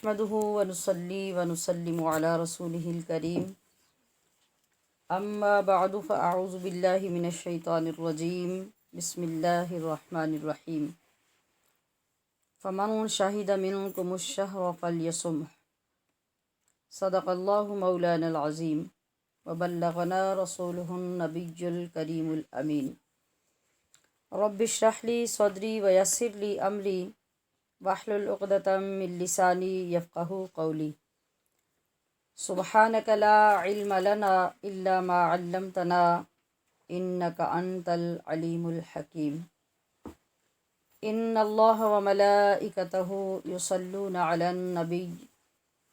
نحمده ونصلي ونسلم على رسوله الكريم اما بعد فاعوذ بالله من الشیطان الرجیم بسم اللہ الرحمن الرحیم فمن شهد منكم الشهر فليصمه صدق اللہ مولانا العظیم وبلغنا رسوله النبی الکریم الامین رب اشرح لي صدری ویسر لي امری واحلل عقدۃ من لسانی یفقهوا قولی سبحانک لا علم لنا الا ما علمتنا انک انت العلیم الحکیم ان اللہ وملائکتہ یصلون علی النبی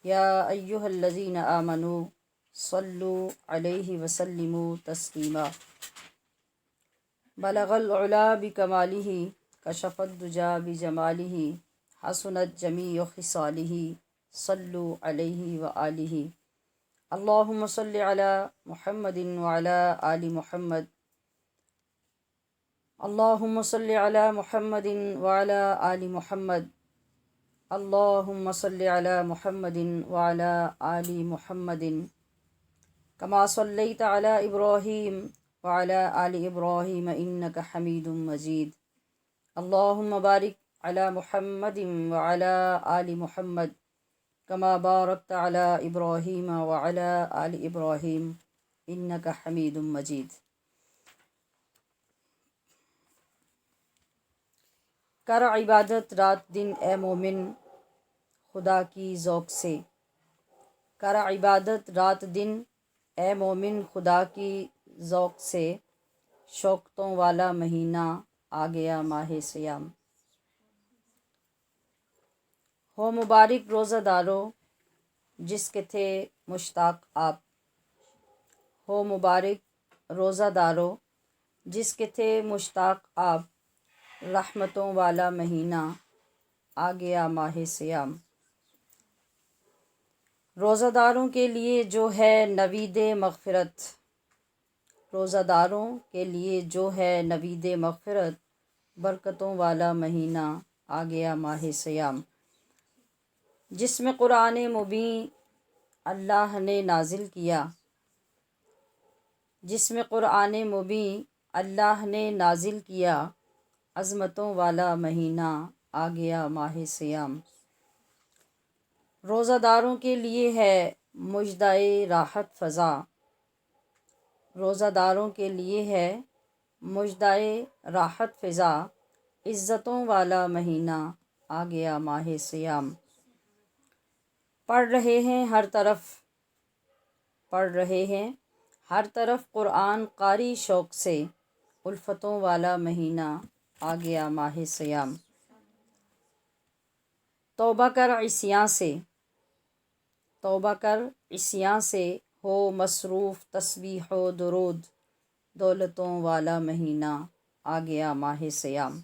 یا ایہا الذین آمنوا صلوا علیہ وسلموا تسلیما بلغ العلا بکمالہ کشف الدجی بجمالہ حسنت جمیع خصالہ صلوا علیہ وآلہ اللہم صلی علی محمد وعلی آل محمد اللہم صلی علی محمد وعلی آل محمد اللہم صلی علی محمد وعلی آل محمد کما صلیت علی ابراہیم وعلی آل ابراہیم انک حمید مجید اللہم بارک علی محمد وعلی آل محمد کما بارکت علی ابراہیم وعلی آل ابراہیم انک حمید مجید۔ کر عبادت رات دن اے مومن خدا کی ذوق سے، کر عبادت رات دن اے مومن خدا کی ذوق سے، شوقتوں والا مہینہ آ گیا ماہ صیام۔ ہو مبارک روزہ دارو جس کے تھے مشتاق آپ، ہو مبارک روزہ دارو جس کے تھے مشتاق آپ، رحمتوں والا مہینہ آ گیا ماہ صیام۔ روزہ داروں کے لیے جو ہے نوید مغفرت، روزہ داروں کے لیے جو ہے نوید مغفرت، برکتوں والا مہینہ آ گیا ماہ صیام، جس میں قرآن مبین اللہ نے نازل کیا، جس میں قرآن مبین اللہ نے نازل کیا، عظمتوں والا مہینہ آ گیا ماہ صیام۔ روزہ داروں کے لیے ہے مژدۂ راحت فزا، روزہ داروں کے لیے ہے مژدۂ راحت فزا، عزتوں والا مہینہ آ گیا ماہ صیام۔ پڑھ رہے ہیں ہر طرف، پڑھ رہے ہیں ہر طرف قرآن قاری شوق سے، الفتوں والا مہینہ آ گیا ماہ صیام۔ توبہ کر عصیاں سے، توبہ کر عصیاں سے، ہو مصروف تسبیح و درود، دولتوں والا مہینہ آ گیا ماہ صیام۔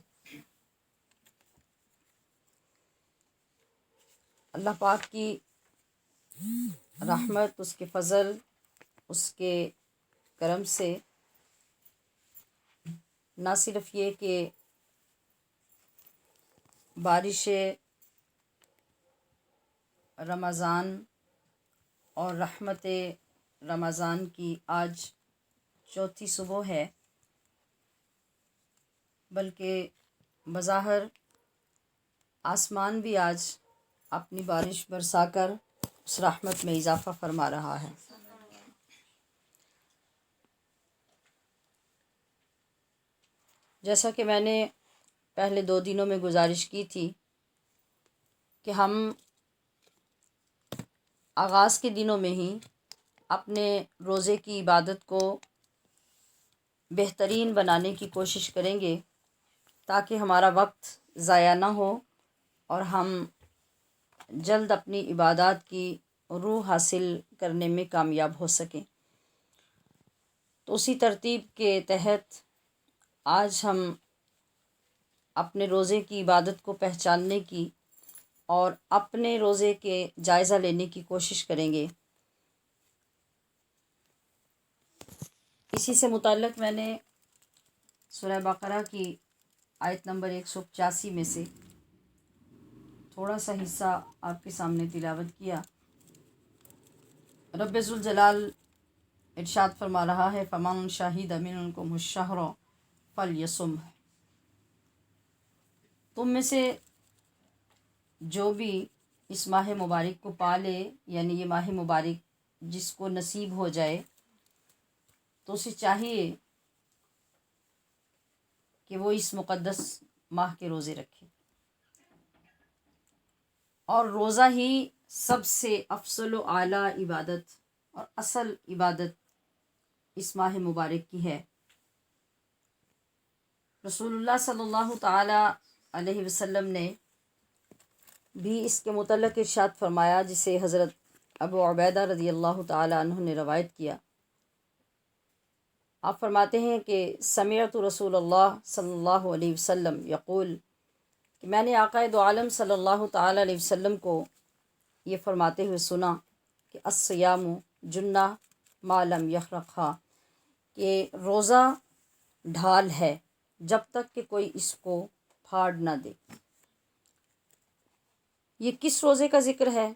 اللہ پاک کی رحمت، اس کے فضل، اس کے کرم سے نہ صرف یہ کہ بارش رمضان اور رحمت رمضان کی آج چوتھی صبح ہے، بلکہ بظاہر آسمان بھی آج اپنی بارش برسا کر اس رحمت میں اضافہ فرما رہا ہے۔ جیسا کہ میں نے پہلے 2 دنوں میں گزارش کی تھی کہ ہم آغاز کے دنوں میں ہی اپنے روزے کی عبادت کو بہترین بنانے کی کوشش کریں گے تاکہ ہمارا وقت ضائع نہ ہو اور ہم جلد اپنی عبادات کی روح حاصل کرنے میں کامیاب ہو سکیں۔ تو اسی ترتیب کے تحت آج ہم اپنے روزے کی عبادت کو پہچاننے کی اور اپنے روزے کے جائزہ لینے کی کوشش کریں گے۔ اسی سے متعلق میں نے سورہ بقرہ کی آیت نمبر 185 میں سے تھوڑا سا حصہ آپ کے سامنے تلاوت کیا۔ رب ذوالجلال ارشاد فرما رہا ہے فمن شہید منکم الشہر فلیصمہ، تم میں سے جو بھی اس ماہ مبارک کو پالے، یعنی یہ ماہ مبارک جس کو نصیب ہو جائے تو اسے چاہیے کہ وہ اس مقدس ماہ کے روزے رکھے۔ اور روزہ ہی سب سے افضل و اعلیٰ عبادت اور اصل عبادت اس ماہ مبارک کی ہے۔ رسول اللہ صلی اللہ تعالی علیہ وسلم نے بھی اس کے متعلق ارشاد فرمایا، جسے حضرت ابو عبیدہ رضی اللہ تعالی عنہ نے روایت کیا۔ آپ فرماتے ہیں کہ سمعت رسول اللہ صلی اللہ علیہ وسلم یقول، کہ میں نے آقائے دو عالم صلی اللہ تعالی علیہ وسلم کو یہ فرماتے ہوئے سنا کہ الصیام جنہ ما لم یخرقھا، کہ روزہ ڈھال ہے جب تک کہ کوئی اس کو پھاڑ نہ دے۔ یہ کس روزے کا ذکر ہے؟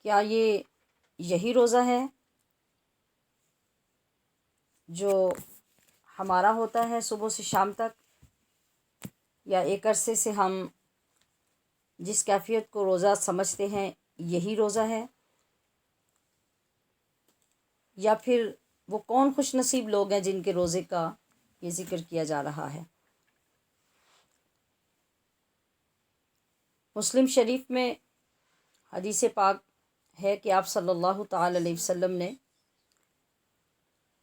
کیا یہ یہی روزہ ہے جو ہمارا ہوتا ہے صبح سے شام تک، یا ایک عرصے سے ہم جس کیفیت کو روزہ سمجھتے ہیں یہی روزہ ہے، یا پھر وہ کون خوش نصیب لوگ ہیں جن کے روزے کا یہ ذکر کیا جا رہا ہے؟ مسلم شریف میں حدیث پاک ہے کہ آپ صلی اللہ تعالی علیہ وسلم نے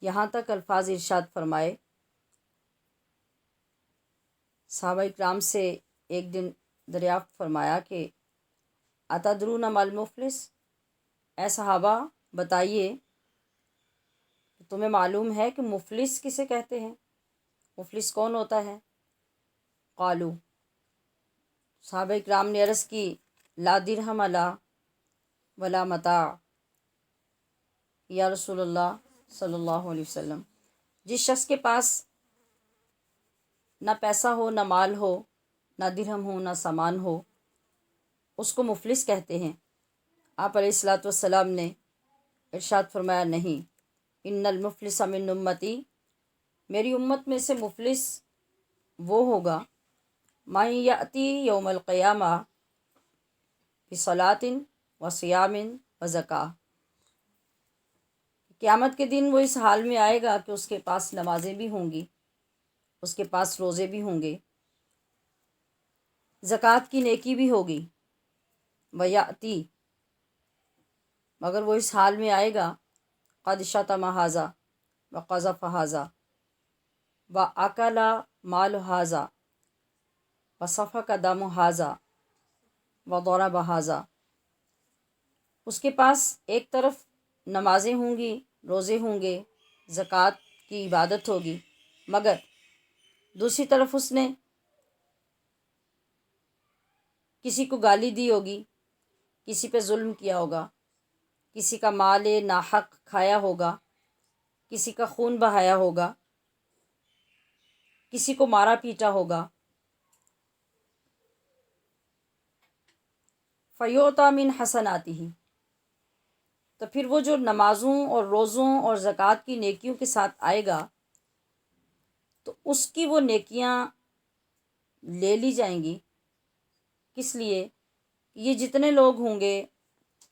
یہاں تک الفاظ ارشاد فرمائے، صحابہ اکرام سے ایک دن دریافت فرمایا کہ اتدرون ما المفلس، اے صحابہ بتائیے تمہیں معلوم ہے کہ مفلس کسے کہتے ہیں؟ مفلس کون ہوتا ہے؟ قالو، صحابہ اکرام نے عرض کی لا درہم لا ولا متاع، یا رسول اللہ صلی اللہ علیہ وسلم، جس شخص کے پاس نہ پیسہ ہو، نہ مال ہو، نہ درہم ہو، نہ سامان ہو، اس کو مفلس کہتے ہیں۔ آپ علیہ الصلوۃ والسلام نے ارشاد فرمایا نہیں، ان المفلس من امتی، میری امت میں سے مفلس وہ ہوگا من یأتی یوم القیامہ بصلاۃ وصیام وزکوٰۃ، قیامت کے دن وہ اس حال میں آئے گا کہ اس کے پاس نمازیں بھی ہوں گی، اس کے پاس روزے بھی ہوں گے، زکوٰۃ کی نیکی بھی ہوگی، ویأتی، مگر وہ اس حال میں آئے گا قد شتم ھذا وقذف ھذا واکل مال ھذا وسفک دم ھذا وضرب ھذا، اس کے پاس ایک طرف نمازیں ہوں گی، روزے ہوں گے، زکوٰۃ کی عبادت ہوگی، مگر دوسری طرف اس نے کسی کو گالی دی ہوگی، کسی پہ ظلم کیا ہوگا، کسی کا مال ناحق کھایا ہوگا، کسی کا خون بہایا ہوگا، کسی کو مارا پیٹا ہوگا، فیعطیٰ من حسناتہ، تو پھر وہ جو نمازوں اور روزوں اور زکوٰۃ کی نیکیوں کے ساتھ آئے گا تو اس کی وہ نیکیاں لے لی جائیں گی۔ کس لیے؟ یہ جتنے لوگ ہوں گے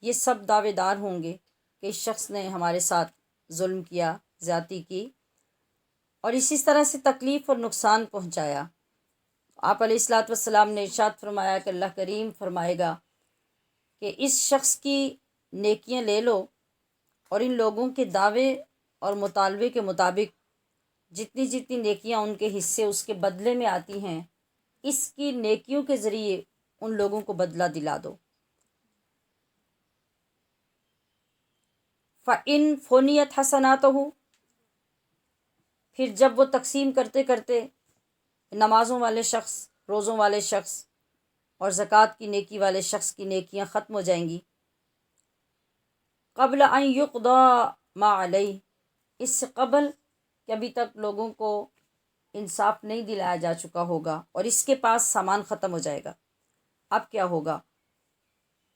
یہ سب دعوے دار ہوں گے کہ اس شخص نے ہمارے ساتھ ظلم کیا، زیادتی کی، اور اسی طرح سے تکلیف اور نقصان پہنچایا۔ آپ علیہ الصلوۃ والسلام نے ارشاد فرمایا کہ اللہ کریم فرمائے گا کہ اس شخص کی نیکیاں لے لو، اور ان لوگوں کے دعوے اور مطالبے کے مطابق جتنی جتنی نیکیاں ان کے حصے اس کے بدلے میں آتی ہیں، اس کی نیکیوں کے ذریعے ان لوگوں کو بدلہ دلا دو۔ فَإِن فُنِيَتْ حَسَنَاتُهُ، پھر جب وہ تقسیم کرتے کرتے نمازوں والے شخص، روزوں والے شخص اور زکوٰۃ کی نیکی والے شخص کی نیکیاں ختم ہو جائیں گی، قبل ان یقضی ما علیہ، اس سے قبل کہ ابھی تک لوگوں کو انصاف نہیں دلایا جا چکا ہوگا اور اس کے پاس سامان ختم ہو جائے گا، اب کیا ہوگا؟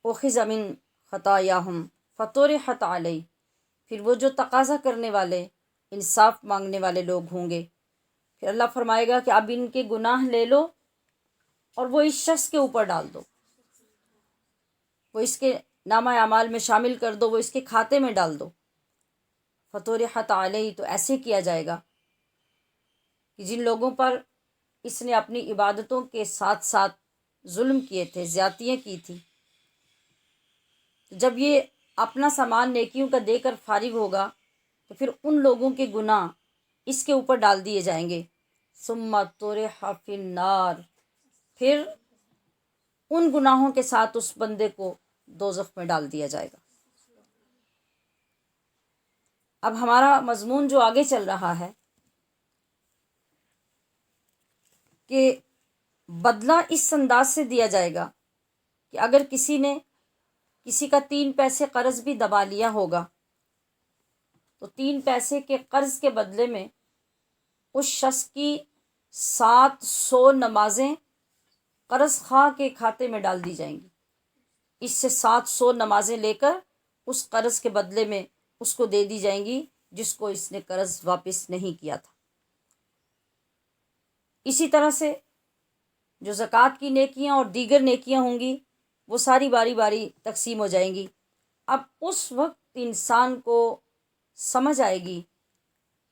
اُخِذَ مِن خَطَایَاهُمْ فَطُرِحَتْ عَلَیْهِ، پھر وہ جو تقاضا کرنے والے، انصاف مانگنے والے لوگ ہوں گے، پھر اللہ فرمائے گا کہ اب ان کے گناہ لے لو اور وہ اس شخص کے اوپر ڈال دو، وہ اس کے نامہ اعمال میں شامل کر دو، وہ اس کے کھاتے میں ڈال دو۔ فطرحت علیہ، تو ایسے کیا جائے گا کہ جن لوگوں پر اس نے اپنی عبادتوں کے ساتھ ساتھ ظلم کیے تھے، زیادتیاں کی تھی، جب یہ اپنا سامان نیکیوں کا دے کر فارغ ہوگا تو پھر ان لوگوں کے گناہ اس کے اوپر ڈال دیے جائیں گے۔ ثم طرح فی النار، پھر ان گناہوں کے ساتھ اس بندے کو دوزخ میں ڈال دیا جائے گا۔ اب ہمارا مضمون جو آگے چل رہا ہے کہ بدلہ اس انداز سے دیا جائے گا کہ اگر کسی نے کسی کا 3 پیسے قرض بھی دبا لیا ہوگا تو 3 پیسے کے قرض کے بدلے میں اس شخص کی 700 نمازیں قرض خواہ کے کھاتے میں ڈال دی جائیں گی۔ اس سے 700 نمازیں لے کر اس قرض کے بدلے میں اس کو دے دی جائیں گی جس کو اس نے قرض واپس نہیں کیا تھا۔ اسی طرح سے جو زکوٰۃ کی نیکیاں اور دیگر نیکیاں ہوں گی وہ ساری باری باری تقسیم ہو جائیں گی۔ اب اس وقت انسان کو سمجھ آئے گی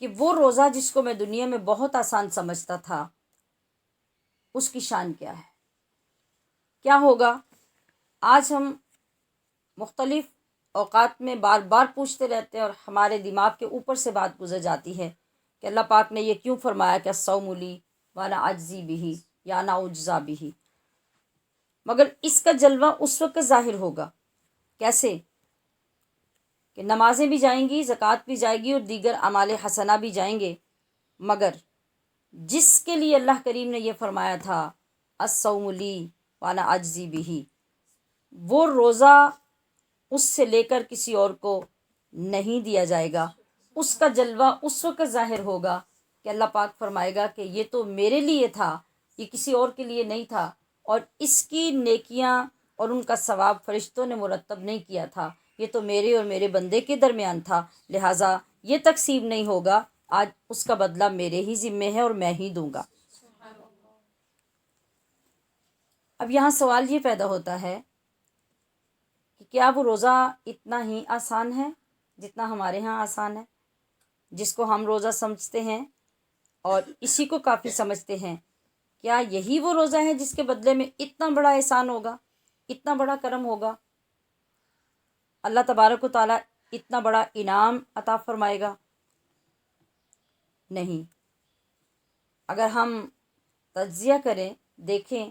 کہ وہ روزہ جس کو میں دنیا میں بہت آسان سمجھتا تھا اس کی شان کیا ہے، کیا ہوگا۔ آج ہم مختلف اوقات میں بار بار پوچھتے رہتے ہیں اور ہمارے دماغ کے اوپر سے بات گزر جاتی ہے کہ اللہ پاک نے یہ کیوں فرمایا کہ الصوم لی وانا اجزی بہ یا انا اجزا بہ، مگر اس کا جلوہ اس وقت ظاہر ہوگا کیسے کہ نمازیں بھی جائیں گی، زکوٰۃ بھی جائے گی اور دیگر اعمال حسنہ بھی جائیں گے، مگر جس کے لیے اللہ کریم نے یہ فرمایا تھا الصوم لی وانا اجزی بہ، وہ روزہ اس سے لے کر کسی اور کو نہیں دیا جائے گا۔ اس کا جلوہ اس وقت ظاہر ہوگا کہ اللہ پاک فرمائے گا کہ یہ تو میرے لیے تھا، یہ کسی اور کے لیے نہیں تھا، اور اس کی نیکیاں اور ان کا ثواب فرشتوں نے مرتب نہیں کیا تھا، یہ تو میرے اور میرے بندے کے درمیان تھا، لہٰذا یہ تقسیم نہیں ہوگا، آج اس کا بدلہ میرے ہی ذمے ہے اور میں ہی دوں گا۔ اب یہاں سوال یہ پیدا ہوتا ہے کہ کیا وہ روزہ اتنا ہی آسان ہے جتنا ہمارے ہاں آسان ہے، جس کو ہم روزہ سمجھتے ہیں اور اسی کو کافی سمجھتے ہیں؟ کیا یہی وہ روزہ ہے جس کے بدلے میں اتنا بڑا احسان ہوگا، اتنا بڑا کرم ہوگا، اللہ تبارک و تعالیٰ اتنا بڑا انعام عطا فرمائے گا؟ نہیں۔ اگر ہم تجزیہ کریں، دیکھیں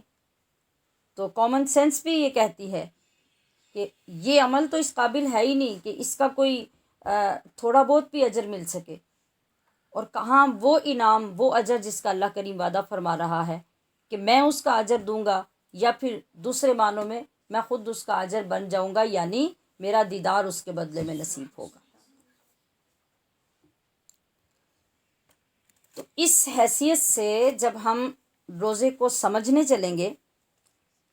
تو کامن سینس بھی یہ کہتی ہے کہ یہ عمل تو اس قابل ہے ہی نہیں کہ اس کا کوئی تھوڑا بہت بھی اجر مل سکے، اور کہاں وہ انعام، وہ اجر جس کا اللہ کریم وعدہ فرما رہا ہے کہ میں اس کا اجر دوں گا، یا پھر دوسرے معنوں میں میں خود اس کا اجر بن جاؤں گا، یعنی میرا دیدار اس کے بدلے میں نصیب ہوگا۔ تو اس حیثیت سے جب ہم روزے کو سمجھنے چلیں گے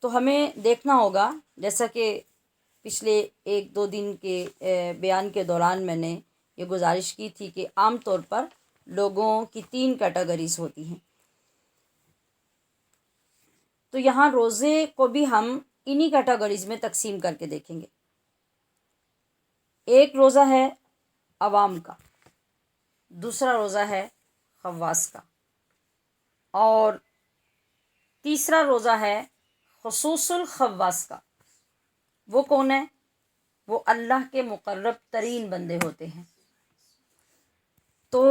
تو ہمیں دیکھنا ہوگا، جیسا کہ پچھلے 1-2 دن کے بیان کے دوران میں نے یہ گزارش کی تھی کہ عام طور پر لوگوں کی 3 کیٹیگریز ہوتی ہیں، تو یہاں روزے کو بھی ہم انہی کیٹیگریز میں تقسیم کر کے دیکھیں گے۔ ایک روزہ ہے عوام کا، دوسرا روزہ ہے خواص کا، اور تیسرا روزہ ہے خصوص الخواص کا۔ وہ کون ہے؟ وہ اللہ کے مقرب ترین بندے ہوتے ہیں۔ تو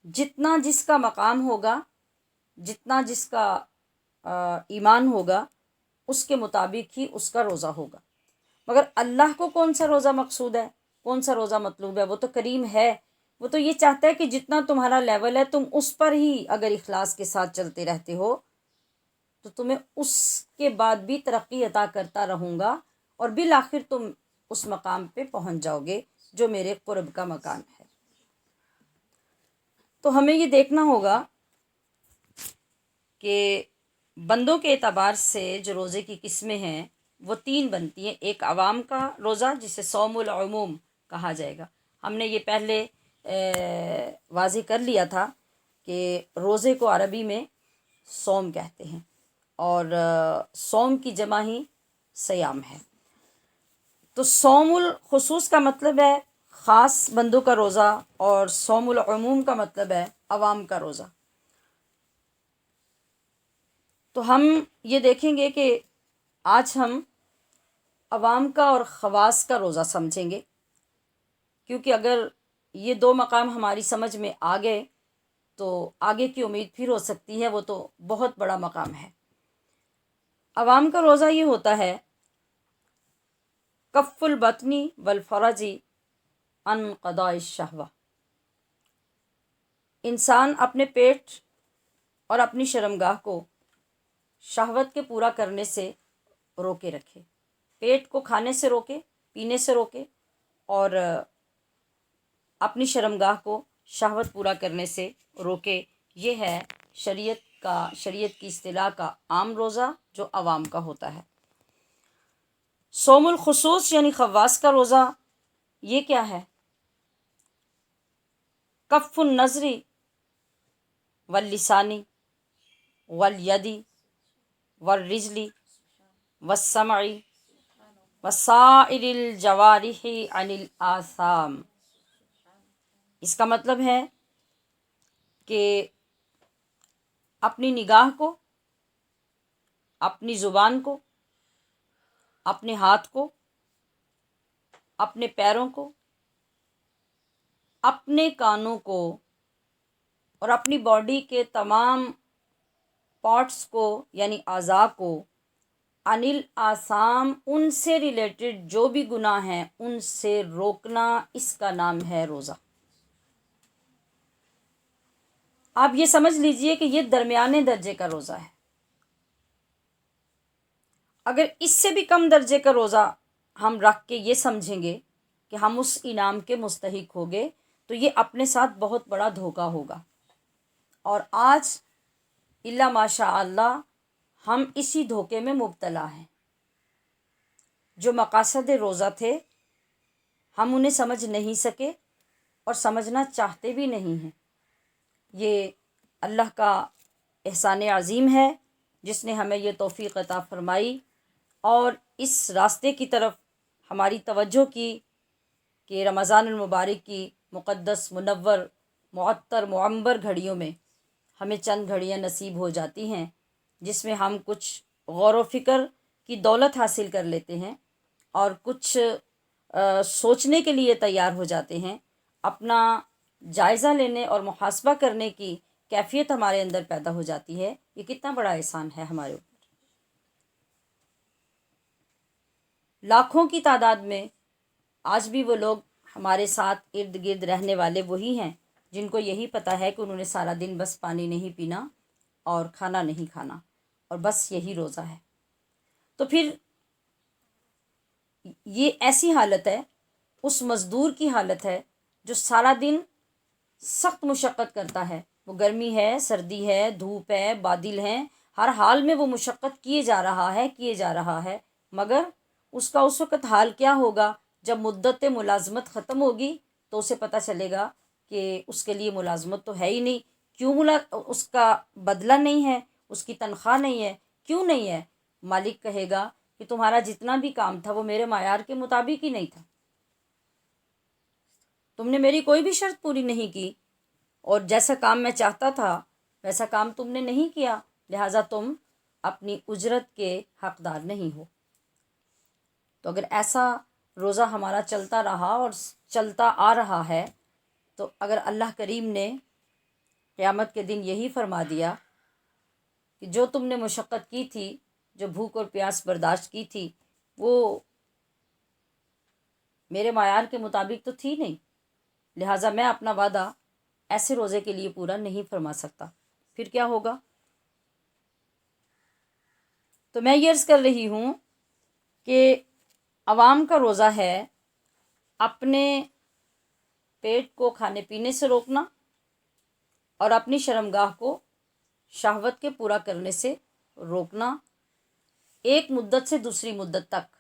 جتنا جس کا مقام ہوگا، جتنا جس کا ایمان ہوگا، اس کے مطابق ہی اس کا روزہ ہوگا۔ مگر اللہ کو کون سا روزہ مقصود ہے، کون سا روزہ مطلوب ہے؟ وہ تو کریم ہے، وہ تو یہ چاہتا ہے کہ جتنا تمہارا لیول ہے تم اس پر ہی اگر اخلاص کے ساتھ چلتے رہتے ہو تو تمہیں اس کے بعد بھی ترقی عطا کرتا رہوں گا، اور بالآخر تم اس مقام پہ پہنچ جاؤ گے جو میرے قرب کا مقام ہے۔ تو ہمیں یہ دیکھنا ہوگا کہ بندوں کے اعتبار سے جو روزے کی قسمیں ہیں وہ 3 بنتی ہیں. ایک عوام کا روزہ جسے صوم العموم کہا جائے گا. ہم نے یہ پہلے واضح کر لیا تھا کہ روزے کو عربی میں صوم کہتے ہیں اور صوم کی جمع ہی صیام ہے. تو صوم الخصوص کا مطلب ہے خاص بندوں کا روزہ اور صوم العموم کا مطلب ہے عوام کا روزہ. تو ہم یہ دیکھیں گے کہ آج ہم عوام کا اور خواص کا روزہ سمجھیں گے، کیونکہ اگر یہ 2 مقام ہماری سمجھ میں آ گئے تو آگے کی امید پھر ہو سکتی ہے، وہ تو بہت بڑا مقام ہے. عوام کا روزہ یہ ہوتا ہے کف البطنی والفرجی عن قضاء الشہوہ. انسان اپنے پیٹ اور اپنی شرمگاہ کو شہوت کے پورا کرنے سے روکے رکھے. پیٹ کو کھانے سے روکے، پینے سے روکے، اور اپنی شرمگاہ کو شہوت پورا کرنے سے روکے. یہ ہے شریعت کی اصطلاح کا عام روزہ جو عوام کا ہوتا ہے. صوم الخصوص یعنی خواص کا روزہ یہ کیا ہے؟ کف النظری واللسانی والیدی والرجلی والسمعی وسائر الجوارح عن الآثام. اس کا مطلب ہے کہ اپنی نگاہ کو، اپنی زبان کو، اپنے ہاتھ کو، اپنے پیروں کو، اپنے کانوں کو اور اپنی باڈی کے تمام پارٹس کو یعنی اعضاء کو عن الآثام، ان سے ریلیٹڈ جو بھی گناہ ہیں ان سے روکنا، اس کا نام ہے روزہ. آپ یہ سمجھ لیجئے کہ یہ درمیانے درجے کا روزہ ہے. اگر اس سے بھی کم درجے کا روزہ ہم رکھ کے یہ سمجھیں گے کہ ہم اس انعام کے مستحق ہو گئے تو یہ اپنے ساتھ بہت بڑا دھوکہ ہوگا. اور آج الا ماشاء اللہ ہم اسی دھوکے میں مبتلا ہیں. جو مقاصد روزہ تھے ہم انہیں سمجھ نہیں سکے اور سمجھنا چاہتے بھی نہیں ہیں. یہ اللہ کا احسان عظیم ہے جس نے ہمیں یہ توفیق عطا فرمائی اور اس راستے کی طرف ہماری توجہ کی کہ رمضان المبارک کی مقدس، منور، معطر، معمبر گھڑیوں میں ہمیں چند گھڑیاں نصیب ہو جاتی ہیں جس میں ہم کچھ غور و فکر کی دولت حاصل کر لیتے ہیں اور کچھ سوچنے کے لیے تیار ہو جاتے ہیں. اپنا جائزہ لینے اور محاسبہ کرنے کی کیفیت ہمارے اندر پیدا ہو جاتی ہے. یہ کتنا بڑا احسان ہے ہمارے اوپر. لاکھوں کی تعداد میں آج بھی وہ لوگ ہمارے ساتھ ارد گرد رہنے والے وہی ہیں جن کو یہی پتہ ہے کہ انہوں نے سارا دن بس پانی نہیں پینا اور کھانا نہیں کھانا اور بس یہی روزہ ہے. تو پھر یہ ایسی حالت ہے، اس مزدور کی حالت ہے جو سارا دن سخت مشقت کرتا ہے. وہ گرمی ہے، سردی ہے، دھوپ ہے، بادل ہیں، ہر حال میں وہ مشقت کیے جا رہا ہے. مگر اس کا اس وقت حال کیا ہوگا جب مدت ملازمت ختم ہوگی تو اسے پتہ چلے گا کہ اس کے لیے ملازمت تو ہے ہی نہیں. کیوں اس کا بدلہ نہیں ہے، اس کی تنخواہ نہیں ہے، کیوں نہیں ہے؟ مالک کہے گا کہ تمہارا جتنا بھی کام تھا وہ میرے معیار کے مطابق ہی نہیں تھا، تم نے میری کوئی بھی شرط پوری نہیں کی اور جیسا کام میں چاہتا تھا ویسا کام تم نے نہیں کیا، لہٰذا تم اپنی اجرت کے حقدار نہیں ہو. تو اگر ایسا روزہ ہمارا چلتا رہا اور چلتا آ رہا ہے تو اگر اللہ کریم نے قیامت کے دن یہی فرما دیا کہ جو تم نے مشقت کی تھی، جو بھوک اور پیاس برداشت کی تھی، وہ میرے معیار کے مطابق تو تھی نہیں، لہٰذا میں اپنا وعدہ ایسے روزے کے لیے پورا نہیں فرما سکتا، پھر کیا ہوگا؟ تو میں یہ عرض کر رہی ہوں کہ عوام کا روزہ ہے اپنے پیٹ کو کھانے پینے سے روکنا اور اپنی شرمگاہ کو شہوت کے پورا کرنے سے روکنا، ایک مدت سے دوسری مدت تک،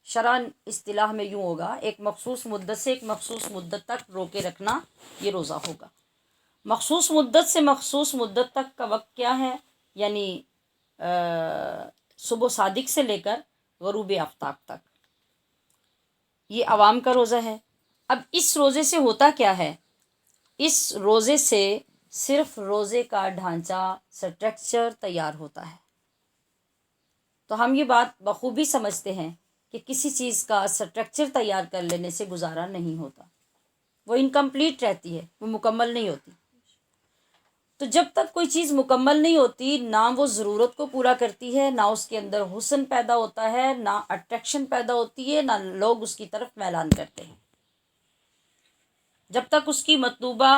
شرعاً اصطلاح میں یوں ہوگا، ایک مخصوص مدت سے ایک مخصوص مدت تک روکے رکھنا، یہ روزہ ہوگا۔ مخصوص مدت سے مخصوص مدت تک کا وقت کیا ہے؟ یعنی صبح صادق سے لے کر غروب آفتاب تک، یہ عوام کا روزہ ہے۔ اب اس روزے سے ہوتا کیا ہے؟ اس روزے سے صرف روزے کا ڈھانچہ، سٹرکچر تیار ہوتا ہے۔ تو ہم یہ بات بخوبی سمجھتے ہیں کہ کسی چیز کا سٹرکچر تیار کر لینے سے گزارا نہیں ہوتا، وہ انکمپلیٹ رہتی ہے، وہ مکمل نہیں ہوتی۔ تو جب تک کوئی چیز مکمل نہیں ہوتی، نہ وہ ضرورت کو پورا کرتی ہے، نہ اس کے اندر حسن پیدا ہوتا ہے، نہ اٹریکشن پیدا ہوتی ہے، نہ لوگ اس کی طرف میلان کرتے ہیں۔ جب تک اس کی مطلوبہ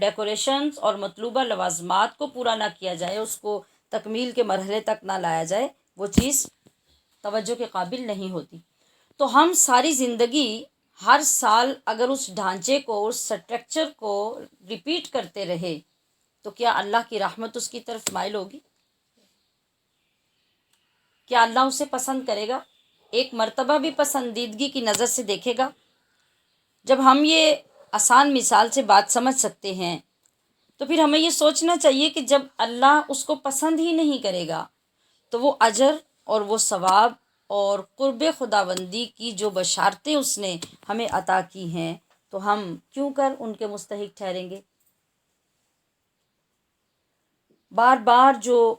ڈیکوریشنز اور مطلوبہ لوازمات کو پورا نہ کیا جائے، اس کو تکمیل کے مرحلے تک نہ لایا جائے، وہ چیز توجہ کے قابل نہیں ہوتی۔ تو ہم ساری زندگی ہر سال اگر اس ڈھانچے کو، اس سٹرکچر کو ریپیٹ کرتے رہے تو کیا اللہ کی رحمت اس کی طرف مائل ہوگی؟ کیا اللہ اسے پسند کرے گا؟ ایک مرتبہ بھی پسندیدگی کی نظر سے دیکھے گا؟ جب ہم یہ آسان مثال سے بات سمجھ سکتے ہیں تو پھر ہمیں یہ سوچنا چاہیے کہ جب اللہ اس کو پسند ہی نہیں کرے گا تو وہ اجر اور وہ ثواب اور قرب خداوندی کی جو بشارتیں اس نے ہمیں عطا کی ہیں تو ہم کیوں کر ان کے مستحق ٹھہریں گے؟ بار بار جو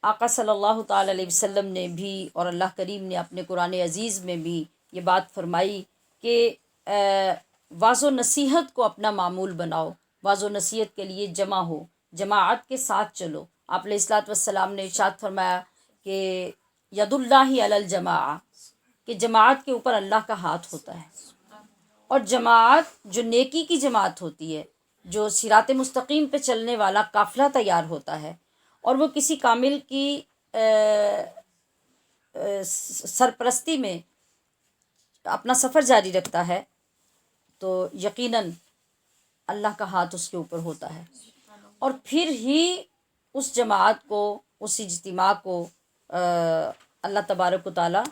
آقا صلی اللہ تعالی علیہ وسلم نے بھی اور اللہ کریم نے اپنے قرآن عزیز میں بھی یہ بات فرمائی کہ واعظ و نصیحت کو اپنا معمول بناؤ، واعظ و نصیحت کے لیے جمع ہو، جماعت کے ساتھ چلو۔ آپ علیہ الصلوۃ والسلام نے ارشاد فرمایا کہ ید اللہ علی الجماعہ، کہ جماعت کے اوپر اللہ کا ہاتھ ہوتا ہے، اور جماعت جو نیکی کی جماعت ہوتی ہے، جو صراط مستقیم پہ چلنے والا قافلہ تیار ہوتا ہے، اور وہ کسی کامل کی سرپرستی میں اپنا سفر جاری رکھتا ہے، تو یقیناً اللہ کا ہاتھ اس کے اوپر ہوتا ہے، اور پھر ہی اس جماعت کو، اس اجتماع کو اللہ تبارک و تعالیٰ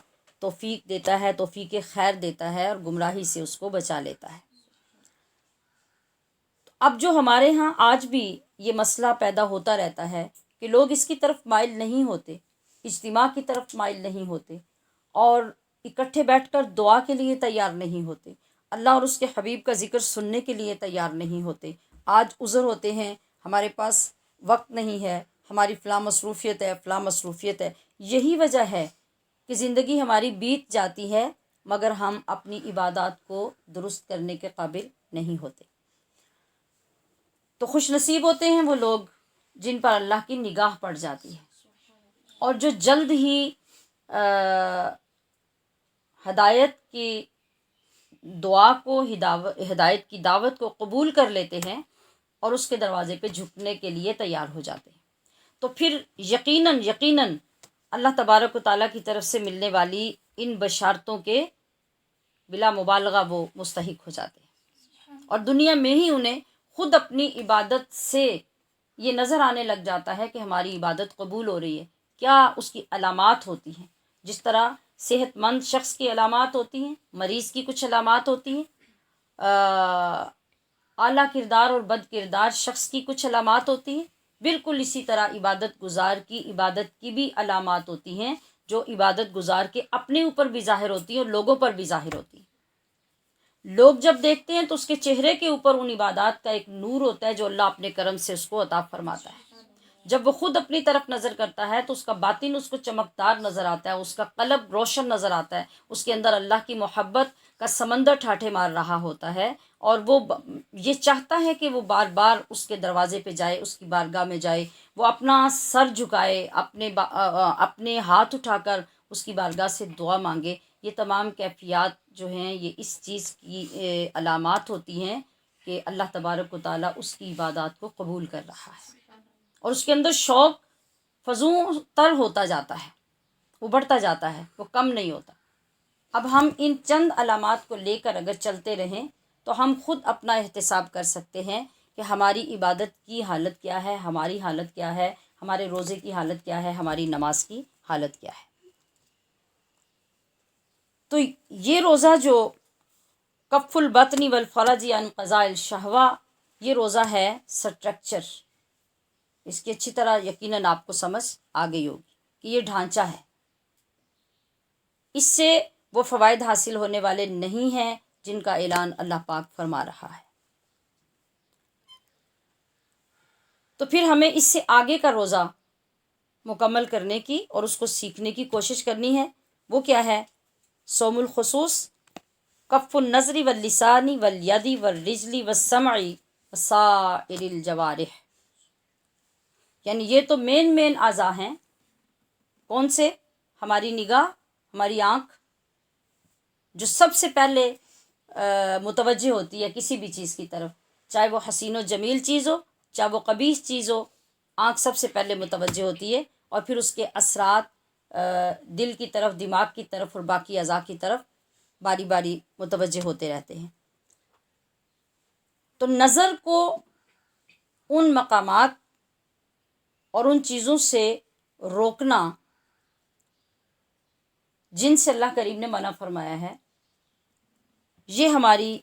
توفیق دیتا ہے، توفیق خیر دیتا ہے، اور گمراہی سے اس کو بچا لیتا ہے۔ اب جو ہمارے ہاں آج بھی یہ مسئلہ پیدا ہوتا رہتا ہے کہ لوگ اس کی طرف مائل نہیں ہوتے، اجتماع کی طرف مائل نہیں ہوتے، اور اکٹھے بیٹھ کر دعا کے لیے تیار نہیں ہوتے، اللہ اور اس کے حبیب کا ذکر سننے کے لیے تیار نہیں ہوتے۔ آج عذر ہوتے ہیں، ہمارے پاس وقت نہیں ہے، ہماری فلاں مصروفیت ہے، فلاں مصروفیت ہے۔ یہی وجہ ہے کہ زندگی ہماری بیت جاتی ہے مگر ہم اپنی عبادات کو درست کرنے کے قابل نہیں ہوتے۔ تو خوش نصیب ہوتے ہیں وہ لوگ جن پر اللہ کی نگاہ پڑ جاتی ہے، اور جو جلد ہی ہدایت کی دعا کو، ہدایت کی دعوت کو قبول کر لیتے ہیں اور اس کے دروازے پہ جھکنے کے لیے تیار ہو جاتے ہیں، تو پھر یقیناً اللہ تبارک و تعالیٰ کی طرف سے ملنے والی ان بشارتوں کے بلا مبالغہ وہ مستحق ہو جاتے ہیں، اور دنیا میں ہی انہیں خود اپنی عبادت سے یہ نظر آنے لگ جاتا ہے کہ ہماری عبادت قبول ہو رہی ہے۔ کیا اس کی علامات ہوتی ہیں؟ جس طرح صحت مند شخص کی علامات ہوتی ہیں، مریض کی کچھ علامات ہوتی ہیں، اعلیٰ کردار اور بد کردار شخص کی کچھ علامات ہوتی ہیں، بالکل اسی طرح عبادت گزار کی عبادت کی بھی علامات ہوتی ہیں، جو عبادت گزار کے اپنے اوپر بھی ظاہر ہوتی ہیں اور لوگوں پر بھی ظاہر ہوتی ہیں۔ لوگ جب دیکھتے ہیں تو اس کے چہرے کے اوپر ان عبادات کا ایک نور ہوتا ہے جو اللہ اپنے کرم سے اس کو عطا فرماتا ہے۔ جب وہ خود اپنی طرف نظر کرتا ہے تو اس کا باطن اس کو چمکدار نظر آتا ہے، اس کا قلب روشن نظر آتا ہے، اس کے اندر اللہ کی محبت کا سمندر ٹھاٹھے مار رہا ہوتا ہے، اور وہ یہ چاہتا ہے کہ وہ بار بار اس کے دروازے پہ جائے، اس کی بارگاہ میں جائے، وہ اپنا سر جھکائے، اپنے ہاتھ اٹھا کر اس کی بارگاہ سے دعا مانگے۔ یہ تمام کیفیات جو ہیں یہ اس چیز کی علامات ہوتی ہیں کہ اللہ تبارک و تعالیٰ اس کی عبادات کو قبول کر رہا ہے، اور اس کے اندر شوق فزوں تر ہوتا جاتا ہے، وہ بڑھتا جاتا ہے، وہ کم نہیں ہوتا۔ اب ہم ان چند علامات کو لے کر اگر چلتے رہیں تو ہم خود اپنا احتساب کر سکتے ہیں کہ ہماری عبادت کی حالت کیا ہے، ہماری حالت کیا ہے، ہمارے روزے کی حالت کیا ہے، ہماری نماز کی حالت کیا ہے۔ تو یہ روزہ جو کف البطن والفرج عن قضاء الشہوہ، یہ روزہ ہے سٹرکچر، اس کی اچھی طرح یقیناً آپ کو سمجھ آ گئی ہوگی کہ یہ ڈھانچہ ہے، اس سے وہ فوائد حاصل ہونے والے نہیں ہیں جن کا اعلان اللہ پاک فرما رہا ہے۔ تو پھر ہمیں اس سے آگے کا روزہ مکمل کرنے کی اور اس کو سیکھنے کی کوشش کرنی ہے۔ وہ کیا ہے؟ صوم الخصوص، کف النظر واللسان والید والرجل والسمع وسائر الجوارح، یعنی یہ تو مین اعضاء ہیں۔ کون سے؟ ہماری نگاہ، ہماری آنکھ، جو سب سے پہلے متوجہ ہوتی ہے کسی بھی چیز کی طرف، چاہے وہ حسین و جمیل چیز ہو، چاہے وہ قبیح چیز ہو، آنکھ سب سے پہلے متوجہ ہوتی ہے، اور پھر اس کے اثرات دل کی طرف، دماغ کی طرف اور باقی اعضاء کی طرف باری باری متوجہ ہوتے رہتے ہیں۔ تو نظر کو ان مقامات اور ان چیزوں سے روکنا جن سے اللہ کریم نے منع فرمایا ہے، یہ ہماری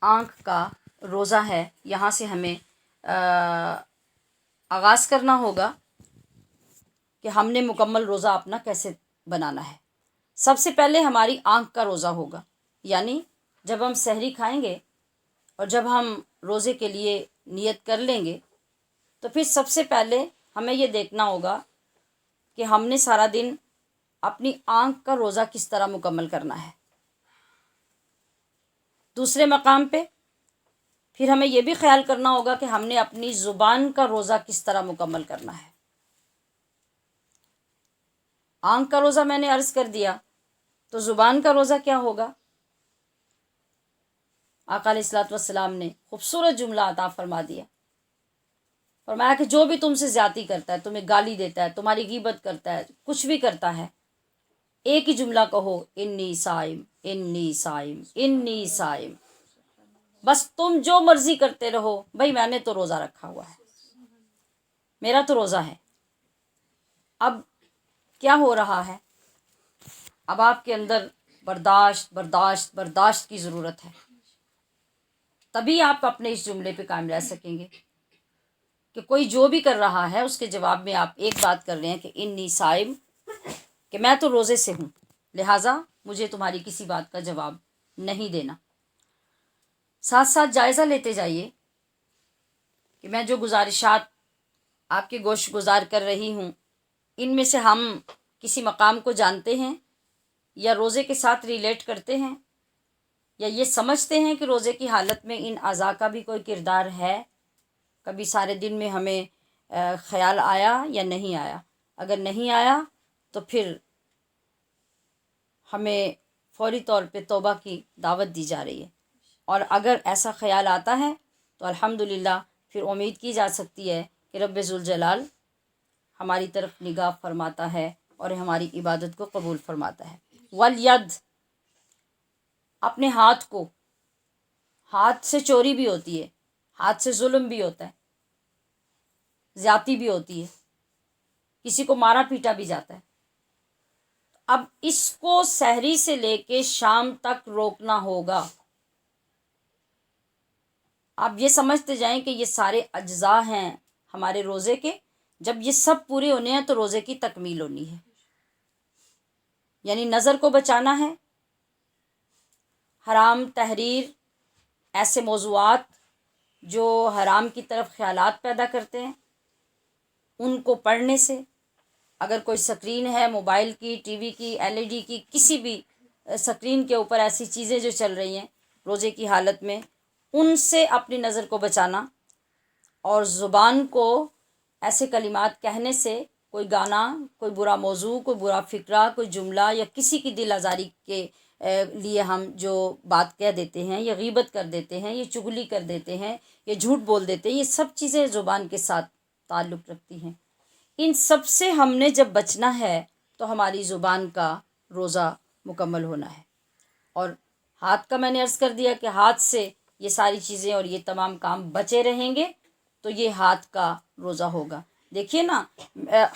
آنکھ کا روزہ ہے۔ یہاں سے ہمیں آغاز کرنا ہوگا کہ ہم نے مکمل روزہ اپنا کیسے بنانا ہے۔ سب سے پہلے ہماری آنکھ کا روزہ ہوگا، یعنی جب ہم سحری کھائیں گے اور جب ہم روزے کے لیے نیت کر لیں گے، تو پھر سب سے پہلے ہمیں یہ دیکھنا ہوگا کہ ہم نے سارا دن اپنی آنکھ کا روزہ کس طرح مکمل کرنا ہے۔ دوسرے مقام پہ پھر ہمیں یہ بھی خیال کرنا ہوگا کہ ہم نے اپنی زبان کا روزہ کس طرح مکمل کرنا ہے۔ آنکھ کا روزہ میں نے عرض کر دیا، تو زبان کا روزہ کیا ہوگا؟ آقا علیہ الصلوۃ والسلام نے خوبصورت جملہ عطا فرما دیا، فرمایا کہ جو بھی تم سے زیادتی کرتا ہے، تمہیں گالی دیتا ہے، تمہاری غیبت کرتا ہے، کچھ بھی کرتا ہے، ایک ہی جملہ کہو، انی صائم، انی صائم، انی صائم۔ بس تم جو مرضی کرتے رہو، بھائی میں نے تو روزہ رکھا ہوا ہے، میرا تو روزہ ہے۔ اب کیا ہو رہا ہے؟ اب آپ کے اندر برداشت برداشت برداشت کی ضرورت ہے، تبھی آپ اپنے اس جملے پہ قائم رہ سکیں گے کہ کوئی جو بھی کر رہا ہے اس کے جواب میں آپ ایک بات کر رہے ہیں کہ انی صائم، کہ میں تو روزے سے ہوں، لہٰذا مجھے تمہاری کسی بات کا جواب نہیں دینا۔ ساتھ ساتھ جائزہ لیتے جائیے کہ میں جو گزارشات آپ کے گوش گزار کر رہی ہوں، ان میں سے ہم کسی مقام کو جانتے ہیں یا روزے کے ساتھ ریلیٹ کرتے ہیں، یا یہ سمجھتے ہیں کہ روزے کی حالت میں ان اعضاء کا بھی کوئی کردار ہے؟ کبھی سارے دن میں ہمیں خیال آیا یا نہیں آیا؟ اگر نہیں آیا تو پھر ہمیں فوری طور پہ توبہ کی دعوت دی جا رہی ہے، اور اگر ایسا خیال آتا ہے تو الحمدللہ پھر امید کی جا سکتی ہے کہ رب ذوالجلال ہماری طرف نگاہ فرماتا ہے اور ہماری عبادت کو قبول فرماتا ہے۔ والید، اپنے ہاتھ کو، ہاتھ سے چوری بھی ہوتی ہے، ہاتھ سے ظلم بھی ہوتا ہے، زیادتی بھی ہوتی ہے، کسی کو مارا پیٹا بھی جاتا ہے۔ اب اس کو سحری سے لے کے شام تک روکنا ہوگا۔ آپ یہ سمجھتے جائیں کہ یہ سارے اجزاء ہیں ہمارے روزے کے، جب یہ سب پورے ہونے ہیں تو روزے کی تکمیل ہونی ہے۔ یعنی نظر کو بچانا ہے، حرام تحریر، ایسے موضوعات جو حرام کی طرف خیالات پیدا کرتے ہیں ان کو پڑھنے سے، اگر کوئی سکرین ہے موبائل کی، ٹی وی کی، LED کی، کسی بھی سکرین کے اوپر ایسی چیزیں جو چل رہی ہیں روزے کی حالت میں، ان سے اپنی نظر کو بچانا، اور زبان کو ایسے کلمات کہنے سے، کوئی گانا، کوئی برا موضوع، کوئی برا فقرہ، کوئی جملہ، یا کسی کی دل آزاری کے لیے ہم جو بات کہہ دیتے ہیں، یا غیبت کر دیتے ہیں، یا چغلی کر دیتے ہیں، یا جھوٹ بول دیتے ہیں، یہ سب چیزیں زبان کے ساتھ تعلق رکھتی ہیں۔ ان سب سے ہم نے جب بچنا ہے تو ہماری زبان کا روزہ مکمل ہونا ہے۔ اور ہاتھ کا میں نے عرض کر دیا کہ ہاتھ سے یہ ساری چیزیں اور یہ تمام کام بچے رہیں گے تو یہ ہاتھ کا روزہ ہوگا۔ دیکھیے نا،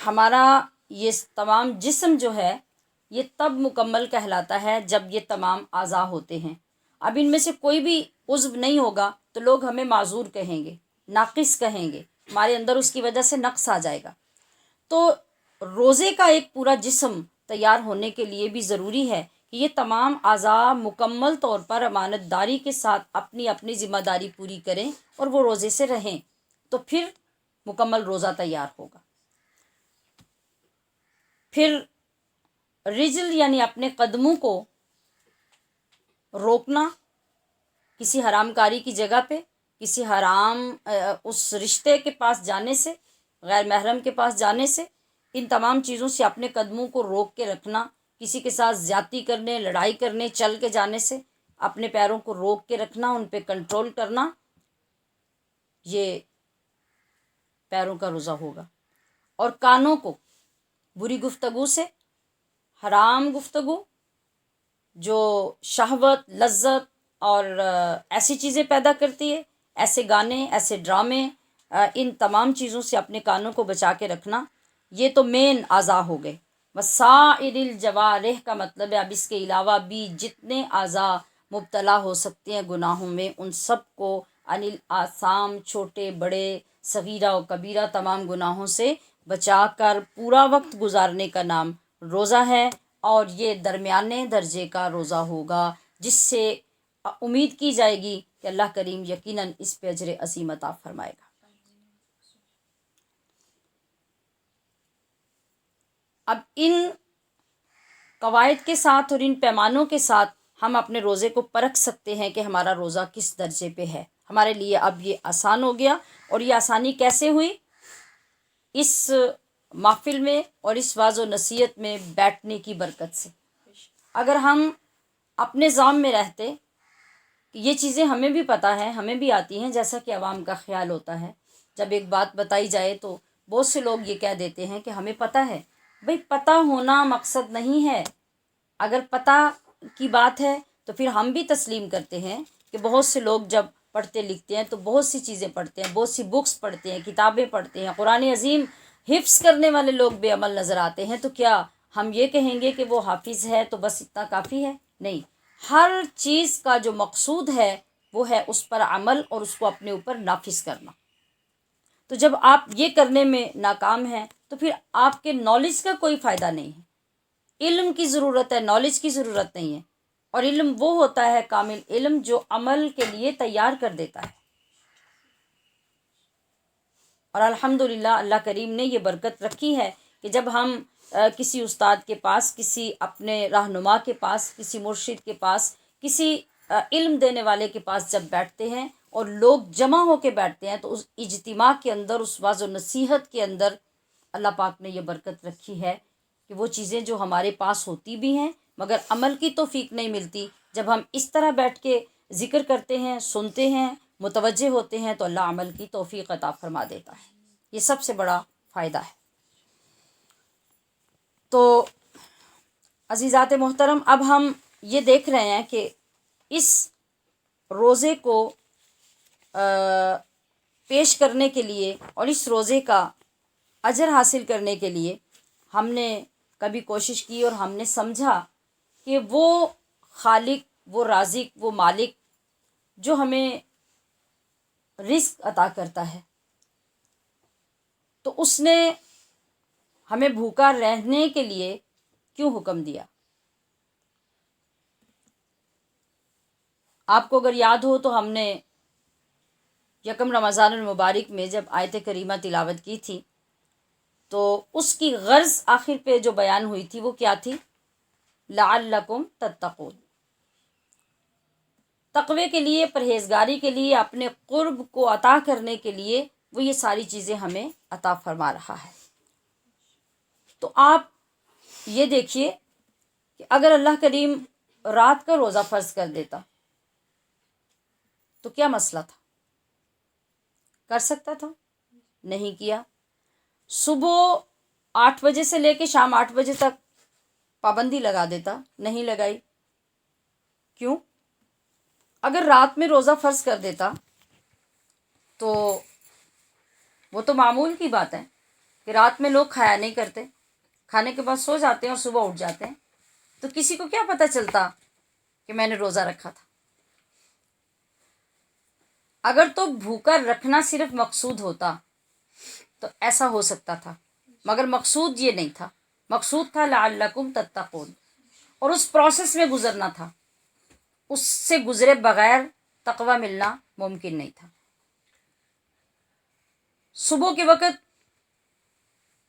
ہمارا یہ تمام جسم جو ہے یہ تب مکمل کہلاتا ہے جب یہ تمام اعضاء ہوتے ہیں۔ اب ان میں سے کوئی بھی عضو نہیں ہوگا تو لوگ ہمیں معذور کہیں گے، ناقص کہیں گے، ہمارے اندر اس کی وجہ سے نقص آ جائے گا۔ تو روزے کا ایک پورا جسم تیار ہونے کے لیے بھی ضروری ہے کہ یہ تمام اعضاء مکمل طور پر امانت داری کے ساتھ اپنی اپنی ذمہ داری پوری کریں اور وہ روزے سے رہیں، تو پھر مکمل روزہ تیار ہوگا۔ پھر رجل یعنی اپنے قدموں کو روکنا کسی حرام کاری کی جگہ پہ، کسی حرام اس رشتے کے پاس جانے سے، غیر محرم کے پاس جانے سے، ان تمام چیزوں سے اپنے قدموں کو روک کے رکھنا، کسی کے ساتھ زیادتی کرنے، لڑائی کرنے، چل کے جانے سے اپنے پیروں کو روک کے رکھنا، ان پہ کنٹرول کرنا، یہ پیروں کا روزہ ہوگا۔ اور کانوں کو بری گفتگو سے، حرام گفتگو جو شہوت، لذت اور ایسی چیزیں پیدا کرتی ہے، ایسے گانے، ایسے ڈرامے، ان تمام چیزوں سے اپنے کانوں کو بچا کے رکھنا۔ یہ تو مین اعضاء ہو گئے۔ وسائر الجوارح کا مطلب ہے اب اس کے علاوہ بھی جتنے اعضاء مبتلا ہو سکتے ہیں گناہوں میں، ان سب کو عن الآثام، چھوٹے بڑے، صغیرہ و کبیرہ تمام گناہوں سے بچا کر پورا وقت گزارنے کا نام روزہ ہے۔ اور یہ درمیانے درجے کا روزہ ہوگا جس سے امید کی جائے گی کہ اللہ کریم یقیناً اس پہ اجر عظیم عطا فرمائے گا۔ اب ان قواعد کے ساتھ اور ان پیمانوں کے ساتھ ہم اپنے روزے کو پرکھ سکتے ہیں کہ ہمارا روزہ کس درجے پہ ہے۔ ہمارے لیے اب یہ آسان ہو گیا۔ اور یہ آسانی کیسے ہوئی؟ اس محفل میں اور اس واعظ و نصیحت میں بیٹھنے کی برکت سے۔ اگر ہم اپنے ذام میں رہتے کہ یہ چیزیں ہمیں بھی پتہ ہے، ہمیں بھی آتی ہیں، جیسا کہ عوام کا خیال ہوتا ہے، جب ایک بات بتائی جائے تو بہت سے لوگ یہ کہہ دیتے ہیں کہ ہمیں پتہ ہے۔ بھئی پتہ ہونا مقصد نہیں ہے۔ اگر پتہ کی بات ہے تو پھر ہم بھی تسلیم کرتے ہیں کہ بہت سے لوگ جب پڑھتے لکھتے ہیں تو بہت سی چیزیں پڑھتے ہیں، بہت سی بکس پڑھتے ہیں، کتابیں پڑھتے ہیں، قرآن عظیم حفظ کرنے والے لوگ بے عمل نظر آتے ہیں، تو کیا ہم یہ کہیں گے کہ وہ حافظ ہے تو بس اتنا کافی ہے؟ نہیں، ہر چیز کا جو مقصود ہے وہ ہے اس پر عمل اور اس کو اپنے اوپر نافذ کرنا۔ تو جب آپ یہ کرنے میں ناکام ہیں تو پھر آپ کے نالج کا کوئی فائدہ نہیں ہے۔ علم کی ضرورت ہے، نالج کی ضرورت نہیں ہے۔ اور علم وہ ہوتا ہے کامل علم جو عمل کے لیے تیار کر دیتا ہے۔ اور الحمدللہ اللہ کریم نے یہ برکت رکھی ہے کہ جب ہم کسی استاد کے پاس، کسی اپنے رہنما کے پاس، کسی مرشد کے پاس، کسی علم دینے والے کے پاس جب بیٹھتے ہیں اور لوگ جمع ہو کے بیٹھتے ہیں تو اس اجتماع کے اندر، اس واعظ و نصیحت کے اندر اللہ پاک نے یہ برکت رکھی ہے کہ وہ چیزیں جو ہمارے پاس ہوتی بھی ہیں مگر عمل کی توفیق نہیں ملتی، جب ہم اس طرح بیٹھ کے ذکر کرتے ہیں، سنتے ہیں، متوجہ ہوتے ہیں تو اللہ عمل کی توفیق عطا فرما دیتا ہے۔ یہ سب سے بڑا فائدہ ہے۔ تو عزیزات محترم، اب ہم یہ دیکھ رہے ہیں کہ اس روزے کو پیش کرنے کے لیے اور اس روزے کا اجر حاصل کرنے کے لیے ہم نے کبھی کوشش کی اور ہم نے سمجھا کہ وہ خالق، وہ رازق، وہ مالک جو ہمیں رزق عطا کرتا ہے، تو اس نے ہمیں بھوکا رہنے کے لیے کیوں حکم دیا؟ آپ کو اگر یاد ہو تو ہم نے یکم رمضان المبارک میں جب آیت کریمہ تلاوت کی تھی تو اس کی غرض آخر پہ جو بیان ہوئی تھی وہ کیا تھی؟ لعلکم تتقون، تقوی کے لیے، پرہیزگاری کے لیے، اپنے قرب کو عطا کرنے کے لیے وہ یہ ساری چیزیں ہمیں عطا فرما رہا ہے۔ تو آپ یہ دیکھیے کہ اگر اللہ کریم رات کا روزہ فرض کر دیتا تو کیا مسئلہ تھا؟ کر سکتا تھا؟ نہیں کیا۔ صبح 8 بجے سے لے کے شام 8 بجے تک پابندی لگا دیتا، نہیں لگائی۔ کیوں؟ اگر رات میں روزہ فرض کر دیتا تو وہ تو معمول کی بات ہے کہ رات میں لوگ کھایا نہیں کرتے، کھانے کے بعد سو جاتے ہیں اور صبح اٹھ جاتے ہیں، تو کسی کو کیا پتہ چلتا کہ میں نے روزہ رکھا تھا۔ اگر تو بھوکا رکھنا صرف مقصود ہوتا تو ایسا ہو سکتا تھا، مگر مقصود یہ نہیں تھا، مقصود تھا لعلکم تتقون، اور اس پروسیس میں گزرنا تھا، اس سے گزرے بغیر تقوی ملنا ممکن نہیں تھا۔ صبح کے وقت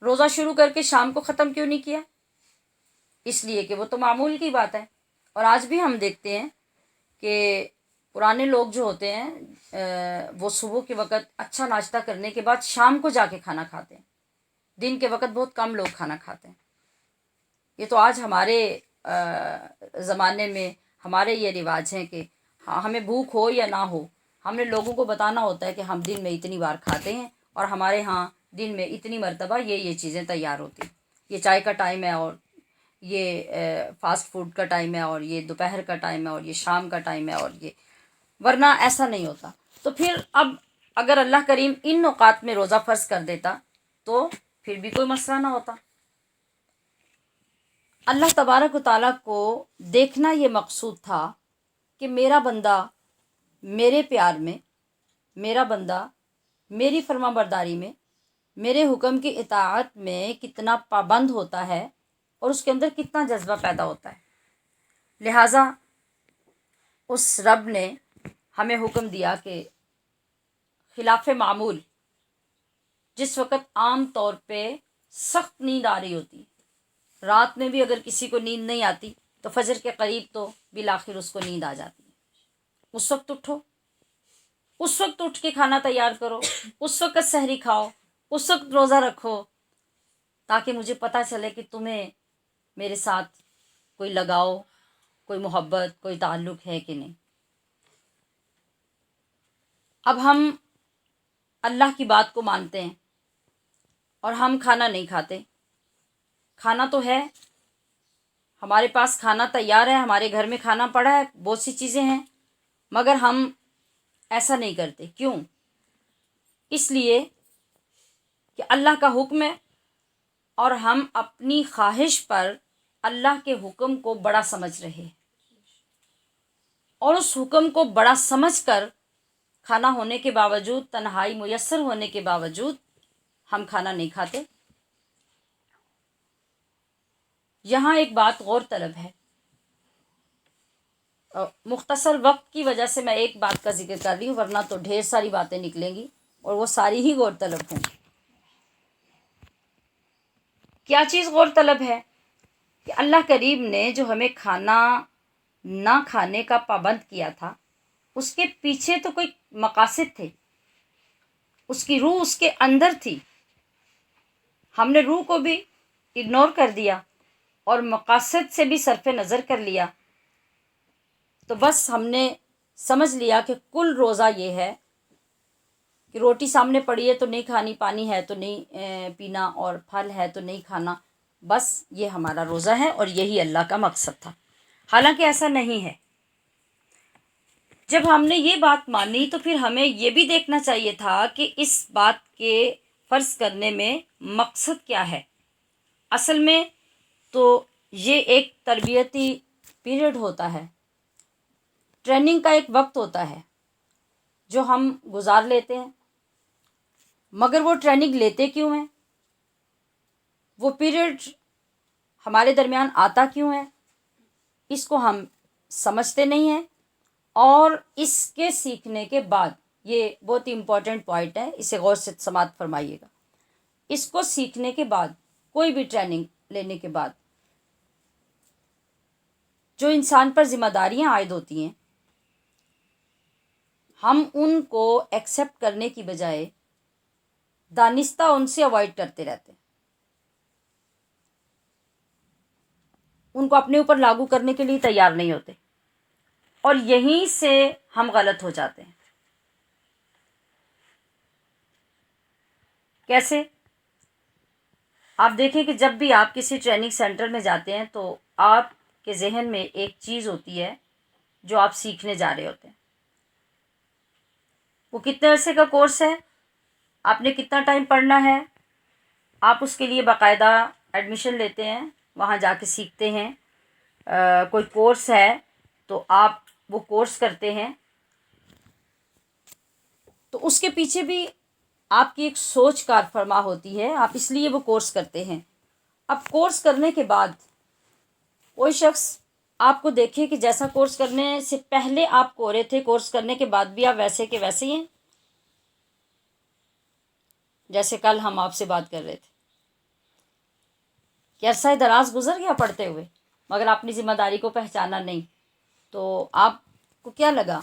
روزہ شروع کر کے شام کو ختم کیوں نہیں کیا؟ اس لیے کہ وہ تو معمول کی بات ہے۔ اور آج بھی ہم دیکھتے ہیں کہ پرانے لوگ جو ہوتے ہیں وہ صبح کے وقت اچھا ناشتہ کرنے کے بعد شام کو جا کے کھانا کھاتے ہیں، دن کے وقت بہت کم لوگ کھانا کھاتے ہیں۔ یہ تو آج ہمارے زمانے میں ہمارے یہ رواج ہیں کہ ہمیں بھوک ہو یا نہ ہو، ہم نے لوگوں کو بتانا ہوتا ہے کہ ہم دن میں اتنی بار کھاتے ہیں اور ہمارے ہاں دن میں اتنی مرتبہ یہ چیزیں تیار ہوتی ہیں، یہ چائے کا ٹائم ہے اور یہ فاسٹ فوڈ کا ٹائم ہے اور یہ دوپہر کا ٹائم ہے اور یہ شام کا ٹائم ہے اور یہ، ورنہ ایسا نہیں ہوتا۔ تو پھر اب اگر اللہ کریم ان اوقات میں روزہ فرض کر دیتا تو پھر بھی کوئی مسئلہ نہ ہوتا۔ اللہ تبارک و تعالیٰ کو دیکھنا یہ مقصود تھا کہ میرا بندہ میرے پیار میں، میرا بندہ میری فرما برداری میں، میرے حکم کی اطاعت میں کتنا پابند ہوتا ہے اور اس کے اندر کتنا جذبہ پیدا ہوتا ہے۔ لہٰذا اس رب نے ہمیں حکم دیا کہ خلاف معمول جس وقت عام طور پہ سخت نیند آ رہی ہوتی، رات میں بھی اگر کسی کو نیند نہیں آتی تو فجر کے قریب تو بالآخر اس کو نیند آ جاتی ہے، اس وقت اٹھو، اس وقت اٹھ کے کھانا تیار کرو، اس وقت سحری کھاؤ، اس وقت روزہ رکھو، تاکہ مجھے پتہ چلے کہ تمہیں میرے ساتھ کوئی لگاؤ، کوئی محبت، کوئی تعلق ہے کہ نہیں۔ اب ہم اللہ کی بات کو مانتے ہیں اور ہم کھانا نہیں کھاتے، کھانا تو ہے ہمارے پاس، کھانا تیار ہے، ہمارے گھر میں کھانا پڑا ہے، بہت سی چیزیں ہیں، مگر ہم ایسا نہیں کرتے۔ کیوں؟ اس لیے کہ اللہ کا حکم ہے اور ہم اپنی خواہش پر اللہ کے حکم کو بڑا سمجھ رہے ہیں، اور اس حکم کو بڑا سمجھ کر کھانا ہونے کے باوجود، تنہائی میسر ہونے کے باوجود ہم کھانا نہیں کھاتے۔ یہاں ایک بات غور طلب ہے، مختصر وقت کی وجہ سے میں ایک بات کا ذکر کر رہی ہوں، ورنہ تو ڈھیر ساری باتیں نکلیں گی اور وہ ساری ہی غور طلب ہوں۔ کیا چیز غور طلب ہے؟ کہ اللہ کریم نے جو ہمیں کھانا نہ کھانے کا پابند کیا تھا، اس کے پیچھے تو کوئی مقاصد تھے، اس کی روح اس کے اندر تھی، ہم نے روح کو بھی اگنور کر دیا اور مقاصد سے بھی صرف نظر کر لیا، تو بس ہم نے سمجھ لیا کہ کل روزہ یہ ہے کہ روٹی سامنے پڑی ہے تو نہیں کھانی، پانی ہے تو نہیں پینا، اور پھل ہے تو نہیں کھانا، بس یہ ہمارا روزہ ہے اور یہی اللہ کا مقصد تھا۔ حالانکہ ایسا نہیں ہے۔ جب ہم نے یہ بات مانی تو پھر ہمیں یہ بھی دیکھنا چاہیے تھا کہ اس بات کے فرض کرنے میں مقصد کیا ہے۔ اصل میں تو یہ ایک تربیتی پیریڈ ہوتا ہے، ٹریننگ کا ایک وقت ہوتا ہے جو ہم گزار لیتے ہیں، مگر وہ ٹریننگ لیتے کیوں ہیں؟ وہ پیریڈ ہمارے درمیان آتا کیوں ہے؟ اس کو ہم سمجھتے نہیں ہیں، اور اس کے سیکھنے کے بعد، یہ بہت ہی امپورٹنٹ پوائنٹ ہے، اسے غور سے سماعت فرمائیے گا، اس کو سیکھنے کے بعد، کوئی بھی ٹریننگ لینے کے بعد جو انسان پر ذمہ داریاں عائد ہوتی ہیں، ہم ان کو ایکسیپٹ کرنے کی بجائے دانستہ ان سے اوائڈ کرتے رہتے ہیں، ان کو اپنے اوپر لاگو کرنے کے لیے تیار نہیں ہوتے، اور یہیں سے ہم غلط ہو جاتے ہیں۔ کیسے؟ آپ دیکھیں کہ جب بھی آپ کسی ٹریننگ سینٹر میں جاتے ہیں تو آپ کے ذہن میں ایک چیز ہوتی ہے جو آپ سیکھنے جا رہے ہوتے ہیں، وہ کتنے عرصے کا کورس ہے، آپ نے کتنا ٹائم پڑھنا ہے، آپ اس کے لیے باقاعدہ ایڈمیشن لیتے ہیں، وہاں جا کے سیکھتے ہیں۔ کوئی کورس ہے تو آپ وہ کورس کرتے ہیں، تو اس کے پیچھے بھی آپ کی ایک سوچ کار فرما ہوتی ہے، آپ اس لیے وہ کورس کرتے ہیں۔ اب کورس کرنے کے بعد کوئی شخص آپ کو دیکھے کہ جیسا کورس کرنے سے پہلے آپ کورے تھے، کورس کرنے کے بعد بھی آپ ویسے کے ویسے ہی ہیں، جیسے کل ہم آپ سے بات کر رہے تھے کہ عرصہ دراز گزر گیا پڑھتے ہوئے، مگر اپنی ذمہ داری کو پہچانا نہیں، تو آپ کو کیا لگا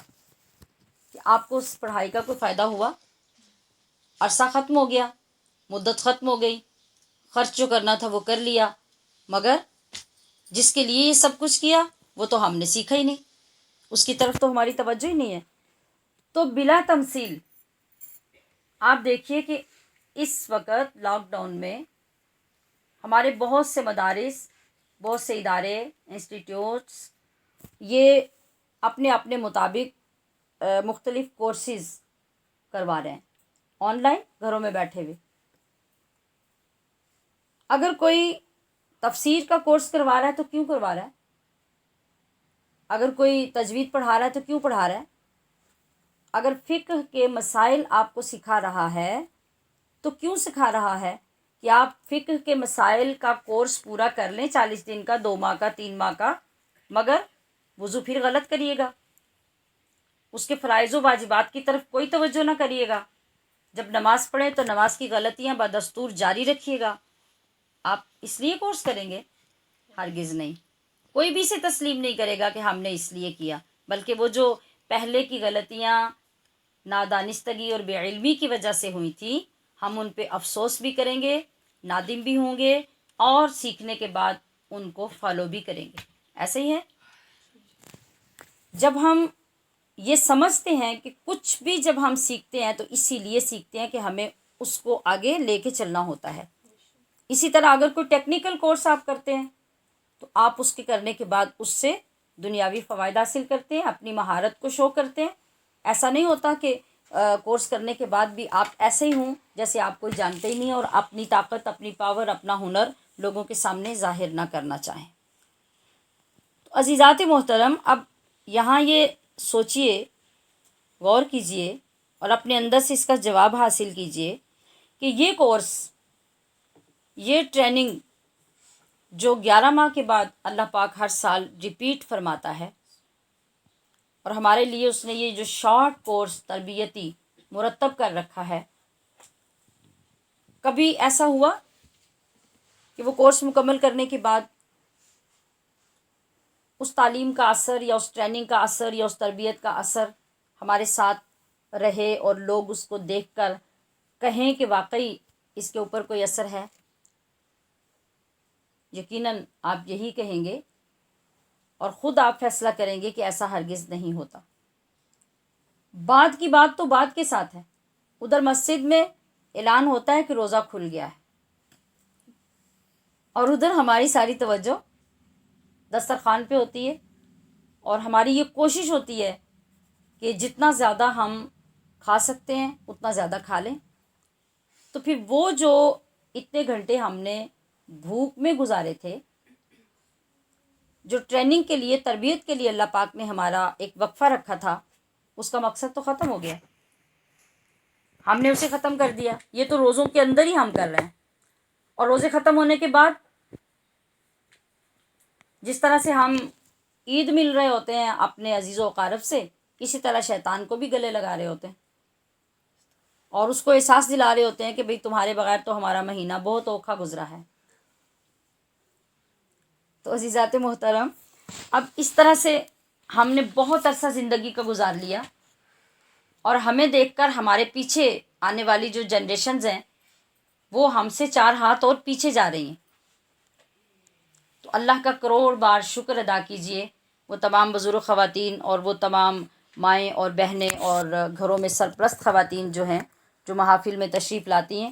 کہ آپ کو اس پڑھائی کا کوئی فائدہ ہوا؟ عرصہ ختم ہو گیا، مدت ختم ہو گئی، خرچ جو کرنا تھا وہ کر لیا، مگر جس کے لیے یہ سب کچھ کیا وہ تو ہم نے سیکھا ہی نہیں، اس کی طرف تو ہماری توجہ ہی نہیں ہے۔ تو بلا تمثیل آپ دیکھیے کہ اس وقت لاک ڈاؤن میں ہمارے بہت سے مدارس، بہت سے ادارے، انسٹیٹیوٹس، یہ اپنے اپنے مطابق مختلف کورسز کروا رہے ہیں آن لائن، گھروں میں بیٹھے ہوئے۔ اگر کوئی تفسیر کا کورس کروا رہا ہے تو کیوں کروا رہا ہے؟ اگر کوئی تجوید پڑھا رہا ہے تو کیوں پڑھا رہا ہے؟ اگر فقہ کے مسائل آپ کو سکھا رہا ہے تو کیوں سکھا رہا ہے کہ آپ فقہ کے مسائل کا کورس پورا کر لیں، 40 دن کا، 2 ماہ کا، 3 ماہ کا، مگر وضو پھر غلط کریے گا، اس کے فرائض و واجبات کی طرف کوئی توجہ نہ کریے گا، جب نماز پڑھیں تو نماز کی غلطیاں بدستور جاری رکھیے گا، آپ اس لیے کورس کریں گے؟ ہرگز نہیں، کوئی بھی اسے تسلیم نہیں کرے گا کہ ہم نے اس لیے کیا، بلکہ وہ جو پہلے کی غلطیاں نادانستگی اور بے علمی کی وجہ سے ہوئی تھی، ہم ان پہ افسوس بھی کریں گے، نادم بھی ہوں گے، اور سیکھنے کے بعد ان کو فالو بھی کریں گے۔ ایسے ہی ہے، جب ہم یہ سمجھتے ہیں کہ کچھ بھی جب ہم سیکھتے ہیں تو اسی لیے سیکھتے ہیں کہ ہمیں اس کو آگے لے کے چلنا ہوتا ہے۔ اسی طرح اگر کوئی ٹیکنیکل کورس آپ کرتے ہیں تو آپ اس کے کرنے کے بعد اس سے دنیاوی فوائد حاصل کرتے ہیں، اپنی مہارت کو شو کرتے ہیں۔ ایسا نہیں ہوتا کہ کورس کرنے کے بعد بھی آپ ایسے ہی ہوں جیسے آپ کوئی جانتے ہی نہیں، اور اپنی طاقت، اپنی پاور، اپنا ہنر لوگوں کے سامنے ظاہر نہ کرنا چاہیں۔ تو عزیزات محترم، اب یہاں یہ سوچئے، غور کیجئے اور اپنے اندر سے اس کا جواب حاصل کیجئے کہ یہ کورس، یہ ٹریننگ جو 11 ماہ کے بعد اللہ پاک ہر سال ریپیٹ فرماتا ہے، اور ہمارے لیے اس نے یہ جو شارٹ کورس تربیتی مرتب کر رکھا ہے، کبھی ایسا ہوا کہ وہ کورس مکمل کرنے کے بعد اس تعلیم کا اثر یا اس ٹریننگ کا اثر یا اس تربیت کا اثر ہمارے ساتھ رہے اور لوگ اس کو دیکھ کر کہیں کہ واقعی اس کے اوپر کوئی اثر ہے؟ یقیناً آپ یہی کہیں گے، اور خود آپ فیصلہ کریں گے کہ ایسا ہرگز نہیں ہوتا۔ بعد کی بات تو بعد کے ساتھ ہے، ادھر مسجد میں اعلان ہوتا ہے کہ روزہ کھل گیا ہے، اور ادھر ہماری ساری توجہ دسترخوان پہ ہوتی ہے، اور ہماری یہ کوشش ہوتی ہے کہ جتنا زیادہ ہم کھا سکتے ہیں اتنا زیادہ کھا لیں۔ تو پھر وہ جو اتنے گھنٹے ہم نے بھوک میں گزارے تھے، جو ٹریننگ کے لیے، تربیت کے لیے اللہ پاک نے ہمارا ایک وقفہ رکھا تھا، اس کا مقصد تو ختم ہو گیا، ہم نے اسے ختم کر دیا۔ یہ تو روزوں کے اندر ہی ہم کر رہے ہیں، اور روزے ختم ہونے کے بعد جس طرح سے ہم عید مل رہے ہوتے ہیں اپنے عزیز و اقارب سے، اسی طرح شیطان کو بھی گلے لگا رہے ہوتے ہیں، اور اس کو احساس دلا رہے ہوتے ہیں کہ بھئی تمہارے بغیر تو ہمارا مہینہ بہت اوکھا گزرا ہے۔ تو عزیزات محترم، اب اس طرح سے ہم نے بہت عرصہ زندگی کا گزار لیا، اور ہمیں دیکھ کر ہمارے پیچھے آنے والی جو جنریشنز ہیں وہ ہم سے 4 ہاتھ اور پیچھے جا رہی ہیں۔ تو اللہ کا کروڑ بار شکر ادا کیجئے، وہ تمام بزرگ خواتین اور وہ تمام مائیں اور بہنیں اور گھروں میں سرپرست خواتین جو ہیں، جو محافل میں تشریف لاتی ہیں،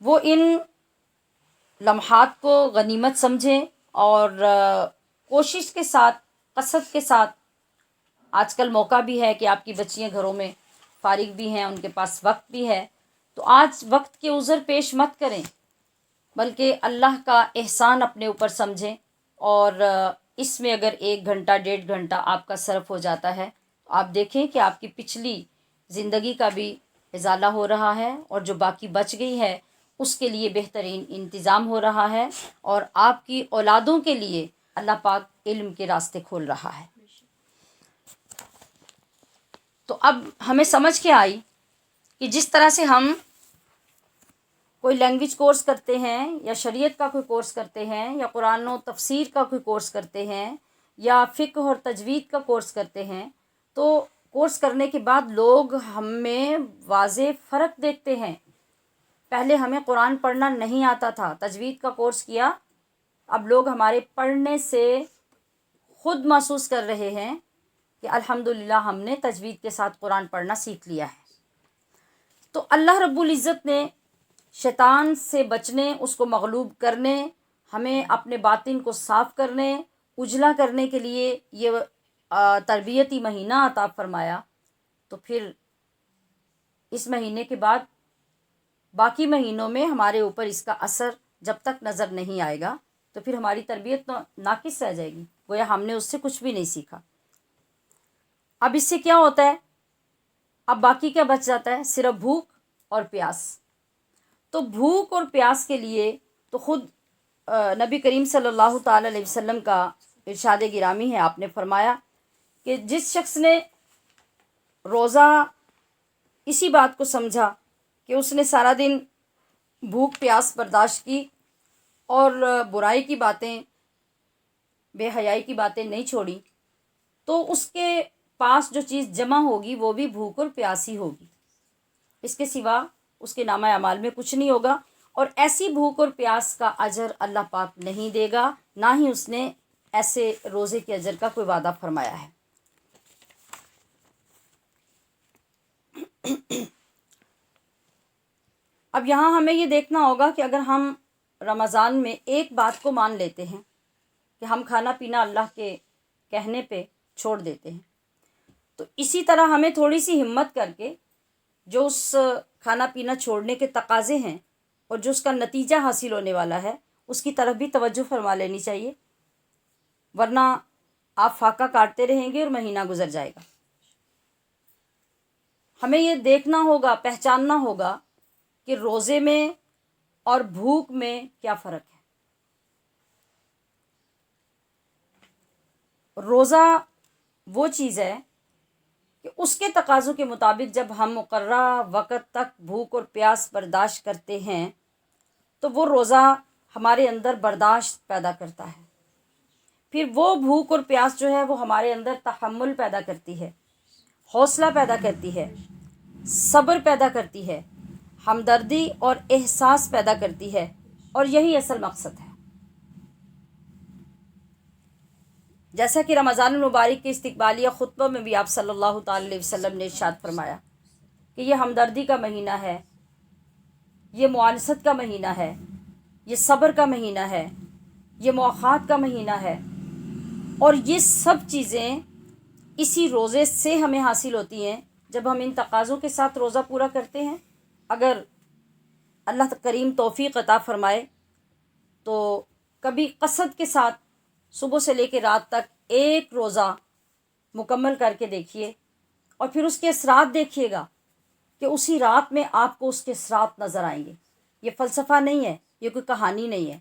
وہ ان لمحات کو غنیمت سمجھیں، اور کوشش کے ساتھ، قصد کے ساتھ، آج کل موقع بھی ہے کہ آپ کی بچیاں گھروں میں فارغ بھی ہیں، ان کے پاس وقت بھی ہے، تو آج وقت کے عذر پیش مت کریں، بلکہ اللہ کا احسان اپنے اوپر سمجھیں، اور اس میں اگر 1 گھنٹہ 1.5 گھنٹہ آپ کا صرف ہو جاتا ہے تو آپ دیکھیں کہ آپ کی پچھلی زندگی کا بھی ازالہ ہو رہا ہے، اور جو باقی بچ گئی ہے اس کے لیے بہترین انتظام ہو رہا ہے، اور آپ کی اولادوں کے لیے اللہ پاک علم کے راستے کھول رہا ہے۔ تو اب ہمیں سمجھ کے آئی کہ جس طرح سے ہم کوئی لینگویج کورس کرتے ہیں، یا شریعت کا کوئی کورس کرتے ہیں، یا قرآن و تفسیر کا کوئی کورس کرتے ہیں، یا فقہ اور تجوید کا کورس کرتے ہیں، تو کورس کرنے کے بعد لوگ ہم میں واضح فرق دیکھتے ہیں۔ پہلے ہمیں قرآن پڑھنا نہیں آتا تھا، تجوید کا کورس کیا، اب لوگ ہمارے پڑھنے سے خود محسوس کر رہے ہیں کہ الحمدللہ ہم نے تجوید کے ساتھ قرآن پڑھنا سیکھ لیا ہے۔ تو اللہ رب العزت نے شیطان سے بچنے، اس کو مغلوب کرنے، ہمیں اپنے باطن کو صاف کرنے، اجلا کرنے کے لیے یہ تربیتی مہینہ عطا فرمایا۔ تو پھر اس مہینے کے بعد باقی مہینوں میں ہمارے اوپر اس کا اثر جب تک نظر نہیں آئے گا تو پھر ہماری تربیت تو ناقص رہ جائے گی، گویا ہم نے اس سے کچھ بھی نہیں سیکھا۔ اب اس سے کیا ہوتا ہے؟ اب باقی کیا بچ جاتا ہے؟ صرف بھوک اور پیاس۔ تو بھوک اور پیاس کے لیے تو خود نبی کریم صلی اللہ تعالی علیہ وسلم کا ارشاد گرامی ہے، آپ نے فرمایا کہ جس شخص نے روزہ اسی بات کو سمجھا کہ اس نے سارا دن بھوک پیاس برداشت کی اور برائی کی باتیں، بے حیائی کی باتیں نہیں چھوڑی، تو اس کے پاس جو چیز جمع ہوگی وہ بھی بھوک اور پیاس ہی ہوگی، اس کے سوا اس کے نامہ اعمال میں کچھ نہیں ہوگا، اور ایسی بھوک اور پیاس کا اجر اللہ پاک نہیں دے گا، نہ ہی اس نے ایسے روزے کے اجر کا کوئی وعدہ فرمایا ہے۔ اب یہاں ہمیں یہ دیکھنا ہوگا کہ اگر ہم رمضان میں ایک بات کو مان لیتے ہیں کہ ہم کھانا پینا اللہ کے کہنے پہ چھوڑ دیتے ہیں، تو اسی طرح ہمیں تھوڑی سی ہمت کر کے جو اس کھانا پینا چھوڑنے کے تقاضے ہیں اور جو اس کا نتیجہ حاصل ہونے والا ہے اس کی طرف بھی توجہ فرما لینی چاہیے، ورنہ آپ فاقہ کاٹتے رہیں گے اور مہینہ گزر جائے گا۔ ہمیں یہ دیکھنا ہوگا، پہچاننا ہوگا کہ روزے میں اور بھوک میں کیا فرق ہے۔ روزہ وہ چیز ہے کہ اس کے تقاضوں کے مطابق جب ہم مقررہ وقت تک بھوک اور پیاس برداشت کرتے ہیں تو وہ روزہ ہمارے اندر برداشت پیدا کرتا ہے، پھر وہ بھوک اور پیاس جو ہے وہ ہمارے اندر تحمل پیدا کرتی ہے، حوصلہ پیدا کرتی ہے، صبر پیدا کرتی ہے، ہمدردی اور احساس پیدا کرتی ہے، اور یہی اصل مقصد ہے۔ جیسا کہ رمضان المبارک کے استقبالیہ خطبہ میں بھی آپ صلی اللہ تعالی علیہ وسلم نے ارشاد فرمایا کہ یہ ہمدردی کا مہینہ ہے، یہ معانست کا مہینہ ہے، یہ صبر کا مہینہ ہے، یہ مواخات کا مہینہ ہے، اور یہ سب چیزیں اسی روزے سے ہمیں حاصل ہوتی ہیں جب ہم ان تقاضوں کے ساتھ روزہ پورا کرتے ہیں۔ اگر اللہ کریم توفیق عطا فرمائے تو کبھی قصد کے ساتھ صبح سے لے کے رات تک ایک روزہ مکمل کر کے دیکھیے، اور پھر اس کے اثرات دیکھیے گا کہ اسی رات میں آپ کو اس کے اثرات نظر آئیں گے۔ یہ فلسفہ نہیں ہے، یہ کوئی کہانی نہیں ہے،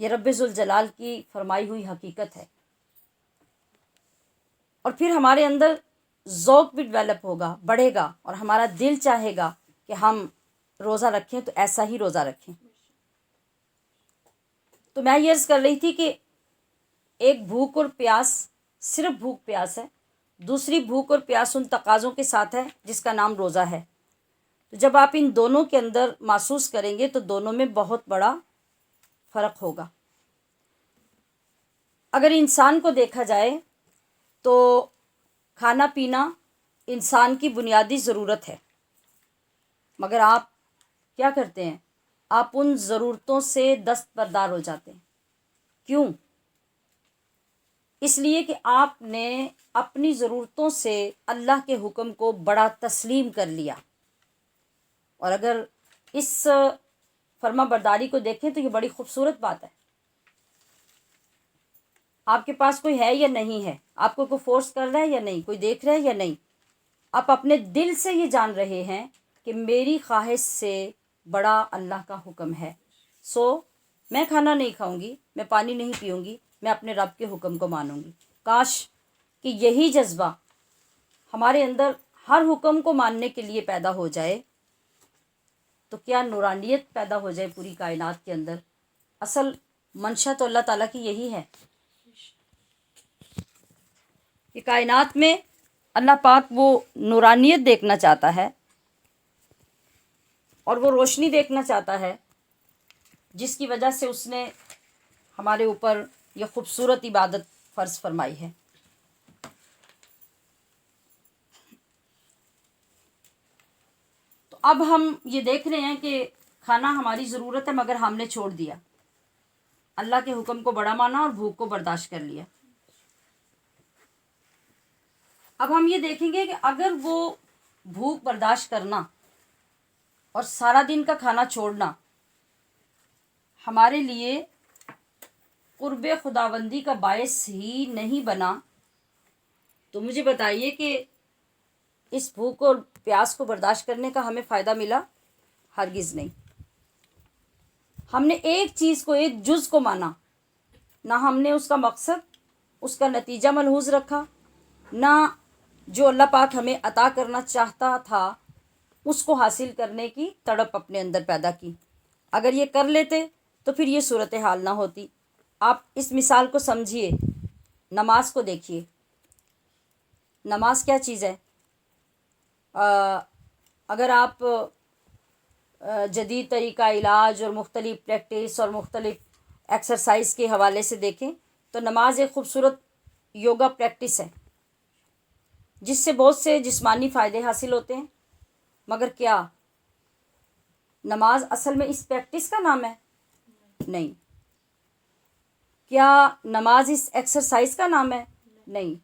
یہ رب ذوالجلال کی فرمائی ہوئی حقیقت ہے۔ اور پھر ہمارے اندر ذوق بھی ڈیولپ ہوگا، بڑھے گا، اور ہمارا دل چاہے گا کہ ہم روزہ رکھیں تو ایسا ہی روزہ رکھیں۔ تو میں یہ عرض کر رہی تھی کہ ایک بھوک اور پیاس صرف بھوک پیاس ہے، دوسری بھوک اور پیاس ان تقاضوں کے ساتھ ہے جس کا نام روزہ ہے۔ تو جب آپ ان دونوں کے اندر محسوس کریں گے تو دونوں میں بہت بڑا فرق ہوگا۔ اگر انسان کو دیکھا جائے تو کھانا پینا انسان کی بنیادی ضرورت ہے، مگر آپ کیا کرتے ہیں؟ آپ ان ضرورتوں سے دستبردار ہو جاتے ہیں۔ کیوں؟ اس لیے کہ آپ نے اپنی ضرورتوں سے اللہ کے حکم کو بڑا تسلیم کر لیا. اور اگر اس فرما برداری کو دیکھیں تو یہ بڑی خوبصورت بات ہے. آپ کے پاس کوئی ہے یا نہیں ہے، آپ کو کوئی فورس کر رہا ہے یا نہیں، کوئی دیکھ رہا ہے یا نہیں، آپ اپنے دل سے یہ جان رہے ہیں کہ میری خواہش سے بڑا اللہ کا حکم ہے. میں کھانا نہیں کھاؤں گی، میں پانی نہیں پیوں گی، میں اپنے رب کے حکم کو مانوں گی. کاش کہ یہی جذبہ ہمارے اندر ہر حکم کو ماننے کے لیے پیدا ہو جائے تو کیا نورانیت پیدا ہو جائے پوری کائنات کے اندر. اصل منشا تو اللہ تعالیٰ کی یہی ہے کہ کائنات میں اللہ پاک وہ نورانیت دیکھنا چاہتا ہے اور وہ روشنی دیکھنا چاہتا ہے جس کی وجہ سے اس نے ہمارے اوپر یہ خوبصورت عبادت فرض فرمائی ہے. تو اب ہم یہ دیکھ رہے ہیں کہ کھانا ہماری ضرورت ہے مگر ہم نے چھوڑ دیا، اللہ کے حکم کو بڑا مانا اور بھوک کو برداشت کر لیا. اب ہم یہ دیکھیں گے کہ اگر وہ بھوک برداشت کرنا اور سارا دن کا کھانا چھوڑنا ہمارے لیے قرب خداوندی کا باعث ہی نہیں بنا تو مجھے بتائیے کہ اس بھوک اور پیاس کو برداشت کرنے کا ہمیں فائدہ ملا؟ ہرگز نہیں. ہم نے ایک چیز کو، ایک جز کو مانا، نہ ہم نے اس کا مقصد، اس کا نتیجہ ملحوظ رکھا، نہ جو اللہ پاک ہمیں عطا کرنا چاہتا تھا اس کو حاصل کرنے کی تڑپ اپنے اندر پیدا کی. اگر یہ کر لیتے تو پھر یہ صورتحال نہ ہوتی. آپ اس مثال کو سمجھیے، نماز کو دیکھیے. نماز کیا چیز ہے؟ اگر آپ جدید طریقہ علاج اور مختلف پریکٹس اور مختلف ایکسرسائز کے حوالے سے دیکھیں تو نماز ایک خوبصورت یوگا پریکٹس ہے جس سے بہت سے جسمانی فائدے حاصل ہوتے ہیں. مگر کیا نماز اصل میں اس پریکٹس کا نام ہے؟ نہیں. کیا نماز اس ایکسرسائز کا نام ہے؟ نہیں.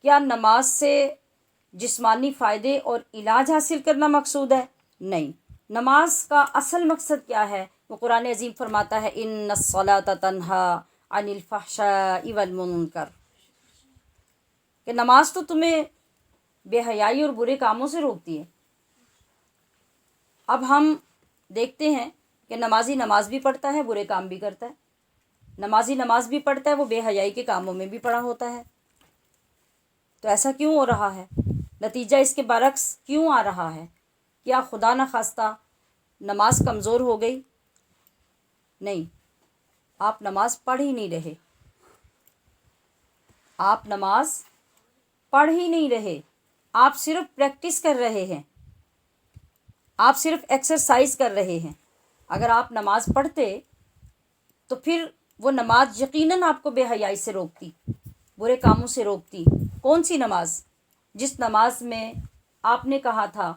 کیا نماز سے جسمانی فائدے اور علاج حاصل کرنا مقصود ہے؟ نہیں. نماز کا اصل مقصد کیا ہے؟ وہ قرآن عظیم فرماتا ہے ان الصلاۃ تنہی عن الفحشاء والمنکر، کہ نماز تو تمہیں بے حیائی اور برے کاموں سے روکتی ہے. اب ہم دیکھتے ہیں کہ نمازی نماز بھی پڑھتا ہے، برے کام بھی کرتا ہے. نمازی نماز بھی پڑھتا ہے، وہ بے حیائی کے کاموں میں بھی پڑا ہوتا ہے. تو ایسا کیوں ہو رہا ہے؟ نتیجہ اس کے برعکس کیوں آ رہا ہے؟ کیا خدا نخواستہ نماز کمزور ہو گئی؟ نہیں. آپ نماز پڑھ ہی نہیں رہے. آپ نماز پڑھ ہی نہیں رہے. آپ صرف پریکٹس کر رہے ہیں، آپ صرف ایکسرسائز کر رہے ہیں. اگر آپ نماز پڑھتے تو پھر وہ نماز یقیناً آپ کو بے حیائی سے روکتی، برے کاموں سے روکتی. کون سی نماز؟ جس نماز میں آپ نے کہا تھا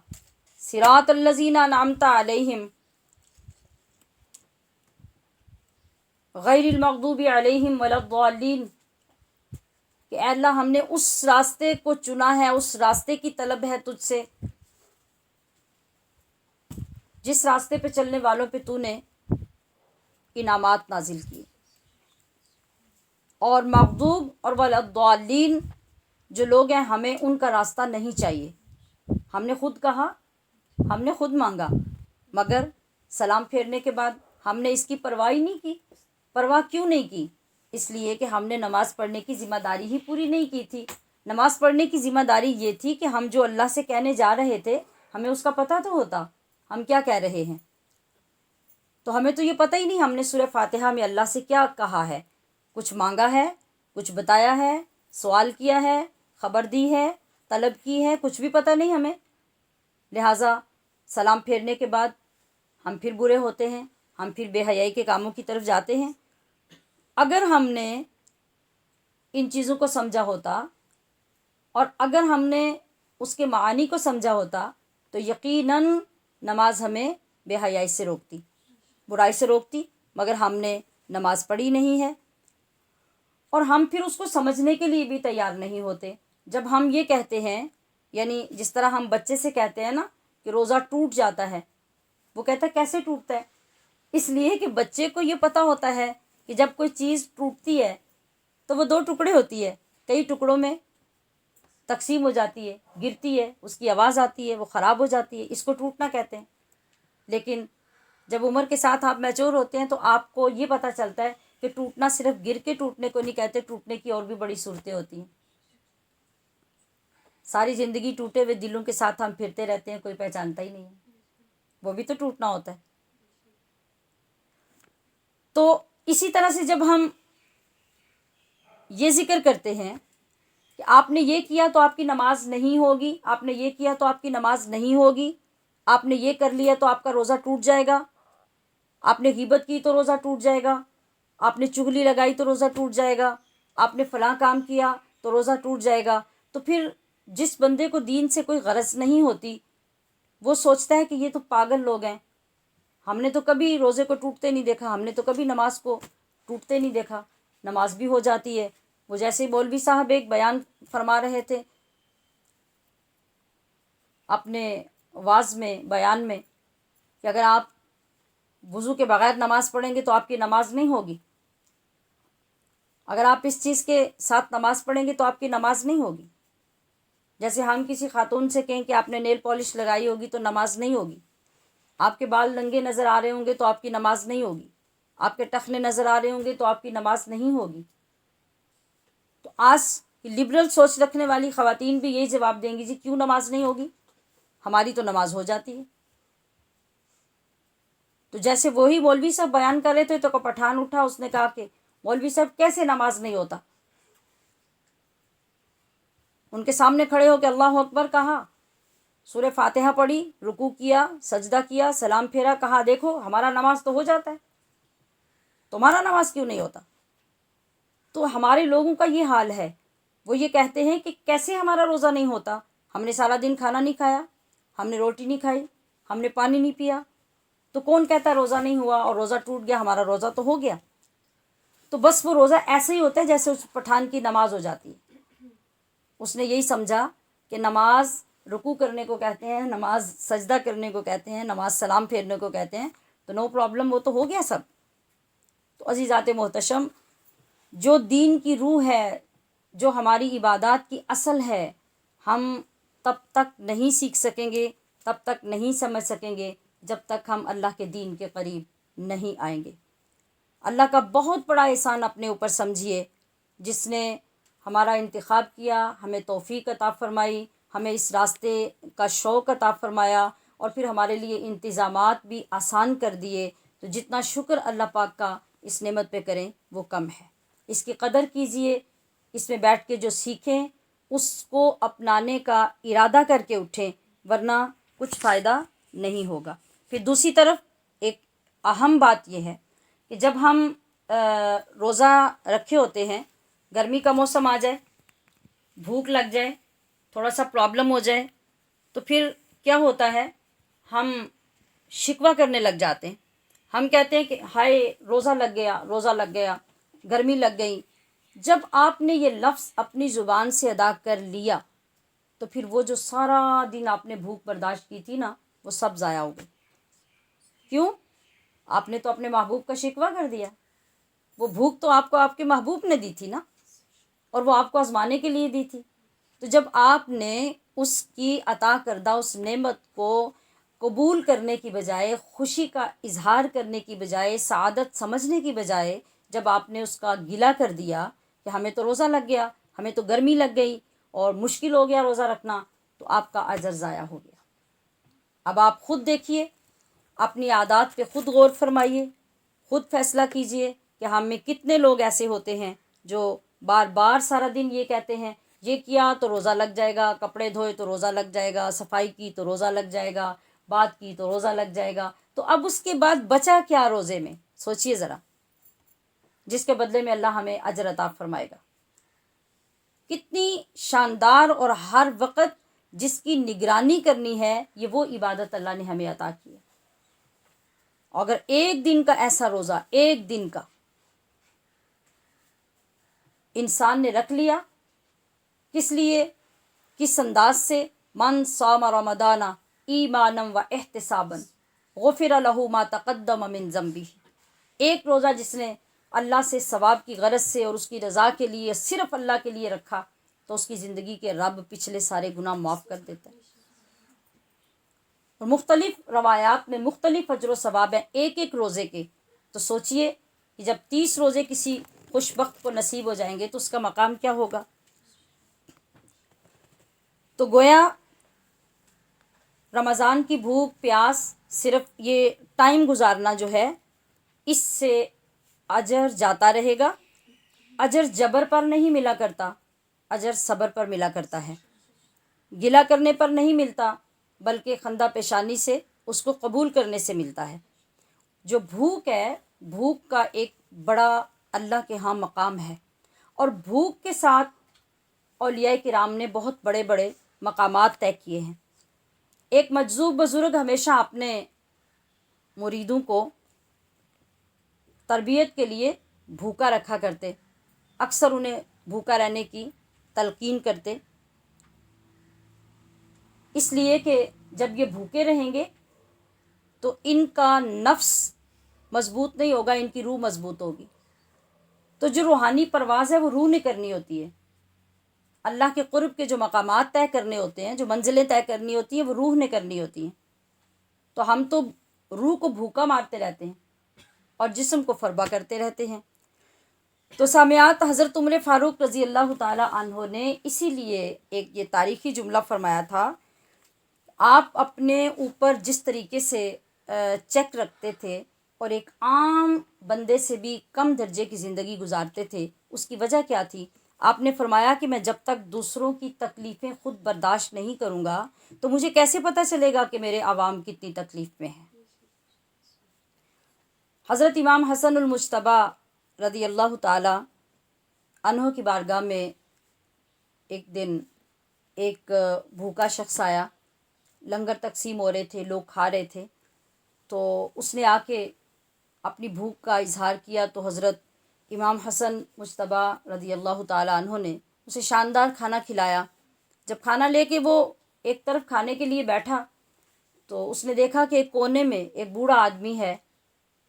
صراط الذین انعمت علیہم غیر المغضوب علیہم ولا الضالین، کہ اے اللہ ہم نے اس راستے کو چنا ہے، اس راستے کی طلب ہے تجھ سے جس راستے پہ چلنے والوں پہ تو نے انعامات نازل کیے. اور مغضوب اور ولا الضالین جو لوگ ہیں ہمیں ان کا راستہ نہیں چاہیے. ہم نے خود کہا، ہم نے خود مانگا، مگر سلام پھیرنے کے بعد ہم نے اس کی پرواہ ہی نہیں کی. پرواہ کیوں نہیں کی؟ اس لیے کہ ہم نے نماز پڑھنے کی ذمہ داری ہی پوری نہیں کی تھی. نماز پڑھنے کی ذمہ داری یہ تھی کہ ہم جو اللہ سے کہنے جا رہے تھے ہمیں اس کا پتہ تو ہوتا ہم کیا کہہ رہے ہیں. تو ہمیں تو یہ پتہ ہی نہیں ہم نے سورہ فاتحہ میں اللہ سے کیا کہا ہے. کچھ مانگا ہے، کچھ بتایا ہے، سوال کیا ہے، خبر دی ہے، طلب کی ہے، کچھ بھی پتہ نہیں ہمیں. لہٰذا سلام پھیرنے کے بعد ہم پھر برے ہوتے ہیں، ہم پھر بے حیائی کے کاموں کی طرف جاتے ہیں. اگر ہم نے ان چیزوں کو سمجھا ہوتا اور اگر ہم نے اس کے معانی کو سمجھا ہوتا تو یقیناً نماز ہمیں بے حیائی سے روکتی، برائی سے روکتی. مگر ہم نے نماز پڑھی نہیں ہے اور ہم پھر اس کو سمجھنے کے لیے بھی تیار نہیں ہوتے. جب ہم یہ کہتے ہیں، یعنی جس طرح ہم بچے سے کہتے ہیں نا کہ روزہ ٹوٹ جاتا ہے، وہ کہتا ہے کیسے ٹوٹتا ہے؟ اس لیے کہ بچے کو یہ پتہ ہوتا ہے کہ جب کوئی چیز ٹوٹتی ہے تو وہ 2 ٹکڑے ہوتی ہے، کئی ٹکڑوں میں تقسیم ہو جاتی ہے، گرتی ہے، اس کی آواز آتی ہے، وہ خراب ہو جاتی ہے، اس کو ٹوٹنا کہتے ہیں. لیکن جب عمر کے ساتھ آپ میچور ہوتے ہیں تو آپ کو یہ پتہ چلتا ہے کہ ٹوٹنا صرف گر کے ٹوٹنے کو نہیں کہتے، ٹوٹنے کی اور بھی بڑی صورتیں ہوتی ہیں. ساری زندگی ٹوٹے ہوئے دلوں کے ساتھ ہم پھرتے رہتے ہیں، کوئی پہچانتا ہی نہیں ہے، وہ بھی تو ٹوٹنا ہوتا ہے. تو اسی طرح سے جب ہم یہ ذکر کرتے ہیں کہ آپ نے یہ کیا تو آپ کی نماز نہیں ہوگی، آپ نے یہ کیا تو آپ کی نماز نہیں ہوگی، آپ نے یہ کر لیا تو آپ کا روزہ ٹوٹ جائے گا، آپ نے غیبت کی تو روزہ ٹوٹ جائے گا، آپ نے چغلی لگائی تو روزہ ٹوٹ جائے گا، آپ نے فلاں کام کیا تو روزہ ٹوٹ جائے گا. تو پھر جس بندے کو دین سے کوئی غرض نہیں ہوتی وہ سوچتا ہے کہ یہ تو پاگل لوگ ہیں، ہم نے تو کبھی روزے کو ٹوٹتے نہیں دیکھا، ہم نے تو کبھی نماز کو ٹوٹتے نہیں دیکھا، نماز بھی ہو جاتی ہے. وہ جیسے مولوی صاحب ایک بیان فرما رہے تھے اپنے واعظ میں، بیان میں، کہ اگر آپ وضو کے بغیر نماز پڑھیں گے تو آپ کی نماز نہیں ہوگی، اگر آپ اس چیز کے ساتھ نماز پڑھیں گے تو آپ کی نماز نہیں ہوگی. جیسے ہم کسی خاتون سے کہیں کہ آپ نے نیل پالش لگائی ہوگی تو نماز نہیں ہوگی، آپ کے بال ننگے نظر آ رہے ہوں گے تو آپ کی نماز نہیں ہوگی، آپ کے ٹخنے نظر آ رہے ہوں گے تو آپ کی نماز نہیں ہوگی. تو آج لبرل سوچ رکھنے والی خواتین بھی یہی جواب دیں گی، جی کیوں نماز نہیں ہوگی، ہماری تو نماز ہو جاتی ہے. تو جیسے وہی مولوی صاحب بیان کر رہے تھے تو پٹھان اٹھا، اس نے کہا کہ مولوی صاحب کیسے نماز نہیں ہوتا؟ ان کے سامنے کھڑے ہو کے اللہ اکبر کہا، سورہ فاتحہ پڑھی، رکوع کیا، سجدہ کیا، سلام پھیرا، کہا دیکھو ہمارا نماز تو ہو جاتا ہے، تمہارا نماز کیوں نہیں ہوتا؟ تو ہمارے لوگوں کا یہ حال ہے، وہ یہ کہتے ہیں کہ کیسے ہمارا روزہ نہیں ہوتا، ہم نے سارا دن کھانا نہیں کھایا، ہم نے روٹی نہیں کھائی، ہم نے پانی نہیں پیا، تو کون کہتا ہے روزہ نہیں ہوا اور روزہ ٹوٹ گیا، ہمارا روزہ تو ہو گیا. تو بس وہ روزہ ایسے ہی ہوتا ہے جیسے اس پٹھان کی نماز ہو جاتی ہے. اس نے یہی سمجھا کہ نماز رکوع کرنے کو کہتے ہیں، نماز سجدہ کرنے کو کہتے ہیں، نماز سلام پھیرنے کو کہتے ہیں، تو نو پرابلم، وہ تو ہو گیا سب. تو عزیزات محتشم، جو دین کی روح ہے، جو ہماری عبادات کی اصل ہے، ہم تب تک نہیں سیکھ سکیں گے، تب تک نہیں سمجھ سکیں گے جب تک ہم اللہ کے دین کے قریب نہیں آئیں گے. اللہ کا بہت بڑا احسان اپنے اوپر سمجھیے، جس نے ہمارا انتخاب کیا، ہمیں توفیق عطا فرمائی، ہمیں اس راستے کا شوق عطا فرمایا، اور پھر ہمارے لیے انتظامات بھی آسان کر دیے. تو جتنا شکر اللہ پاک کا اس نعمت پہ کریں وہ کم ہے. اس کی قدر کیجئے، اس میں بیٹھ کے جو سیکھیں اس کو اپنانے کا ارادہ کر کے اٹھیں، ورنہ کچھ فائدہ نہیں ہوگا. پھر دوسری طرف ایک اہم بات یہ ہے کہ جب ہم روزہ رکھے ہوتے ہیں، گرمی کا موسم آ جائے، بھوک لگ جائے، تھوڑا سا پرابلم ہو جائے، تو پھر کیا ہوتا ہے، ہم شکوہ کرنے لگ جاتے ہیں. ہم کہتے ہیں کہ ہائے روزہ لگ گیا، روزہ لگ گیا، گرمی لگ گئی. جب آپ نے یہ لفظ اپنی زبان سے ادا کر لیا تو پھر وہ جو سارا دن آپ نے بھوک برداشت کی تھی نا، وہ سب ضائع ہو گئی. کیوں؟ آپ نے تو اپنے محبوب کا شکوہ کر دیا. وہ بھوک تو آپ کو آپ کے محبوب نے دی تھی نا، اور وہ آپ کو آزمانے کے لیے دی تھی. تو جب آپ نے اس کی عطا کردہ اس نعمت کو قبول کرنے کی بجائے، خوشی کا اظہار کرنے کی بجائے، سعادت سمجھنے کی بجائے، جب آپ نے اس کا گلہ کر دیا کہ ہمیں تو روزہ لگ گیا، ہمیں تو گرمی لگ گئی اور مشکل ہو گیا روزہ رکھنا، تو آپ کا اجر ضائع ہو گیا. اب آپ خود دیکھیے، اپنی عادات پہ خود غور فرمائیے، خود فیصلہ کیجئے کہ ہم میں کتنے لوگ ایسے ہوتے ہیں جو بار بار سارا دن یہ کہتے ہیں یہ کیا تو روزہ لگ جائے گا، کپڑے دھوئے تو روزہ لگ جائے گا، صفائی کی تو روزہ لگ جائے گا، بات کی تو روزہ لگ جائے گا. تو اب اس کے بعد بچا کیا روزے میں؟ سوچئے ذرا، جس کے بدلے میں اللہ ہمیں اجر عطا فرمائے گا. کتنی شاندار، اور ہر وقت جس کی نگرانی کرنی ہے، یہ وہ عبادت اللہ نے ہمیں عطا کی ہے. اگر ایک دن کا ایسا روزہ، ایک دن کا انسان نے رکھ لیا، کس لیے، کس انداز سے، من صام رمضان ایمانا و احتسابا غفر لہ ما تقدم من ذنبہ، ایک روزہ جس نے اللہ سے ثواب کی غرض سے اور اس کی رضا کے لیے، صرف اللہ کے لیے رکھا، تو اس کی زندگی کے رب پچھلے سارے گناہ معاف کر دیتا ہے۔ اور مختلف روایات میں مختلف اجر و ثواب ہیں ایک ایک روزے کے، تو سوچئے کہ جب 30 روزے کسی خوش بخت کو نصیب ہو جائیں گے تو اس کا مقام کیا ہوگا۔ تو گویا رمضان کی بھوک پیاس، صرف یہ ٹائم گزارنا جو ہے، اس سے اجر جاتا رہے گا۔ اجر جبر پر نہیں ملا کرتا، اجر صبر پر ملا کرتا ہے، گلہ کرنے پر نہیں ملتا، بلکہ خندہ پیشانی سے اس کو قبول کرنے سے ملتا ہے۔ جو بھوک ہے، بھوک کا ایک بڑا اللہ کے ہاں مقام ہے، اور بھوک کے ساتھ اولیاء کرام نے بہت بڑے بڑے مقامات طے کیے ہیں۔ ایک مجذوب بزرگ ہمیشہ اپنے مریدوں کو تربیت کے لیے بھوکا رکھا کرتے، اکثر انہیں بھوکا رہنے کی تلقین کرتے، اس لیے کہ جب یہ بھوکے رہیں گے تو ان کا نفس مضبوط نہیں ہوگا، ان کی روح مضبوط ہوگی۔ تو جو روحانی پرواز ہے وہ روح نے کرنی ہوتی ہے، اللہ کے قرب کے جو مقامات طے کرنے ہوتے ہیں، جو منزلیں طے کرنی ہوتی ہیں، وہ روح نے کرنی ہوتی ہیں۔ تو ہم تو روح کو بھوکا مارتے رہتے ہیں اور جسم کو فربا کرتے رہتے ہیں۔ تو سامعات، حضرت عمر فاروق رضی اللہ تعالی عنہ نے اسی لیے ایک یہ تاریخی جملہ فرمایا تھا، آپ اپنے اوپر جس طریقے سے چیک رکھتے تھے اور ایک عام بندے سے بھی کم درجے کی زندگی گزارتے تھے، اس کی وجہ کیا تھی؟ آپ نے فرمایا کہ میں جب تک دوسروں کی تکلیفیں خود برداشت نہیں کروں گا تو مجھے کیسے پتہ چلے گا کہ میرے عوام کتنی تکلیف میں ہیں۔ حضرت امام حسن المجتبیٰ رضی اللہ تعالی عنہ کی بارگاہ میں ایک دن ایک بھوکا شخص آیا، لنگر تقسیم ہو رہے تھے، لوگ کھا رہے تھے، تو اس نے آ کے اپنی بھوک کا اظہار کیا، تو حضرت امام حسن مجتبیٰ رضی اللہ تعالیٰ عنہ نے اسے شاندار کھانا کھلایا۔ جب کھانا لے کے وہ ایک طرف کھانے کے لیے بیٹھا تو اس نے دیکھا کہ ایک کونے میں ایک بوڑھا آدمی ہے،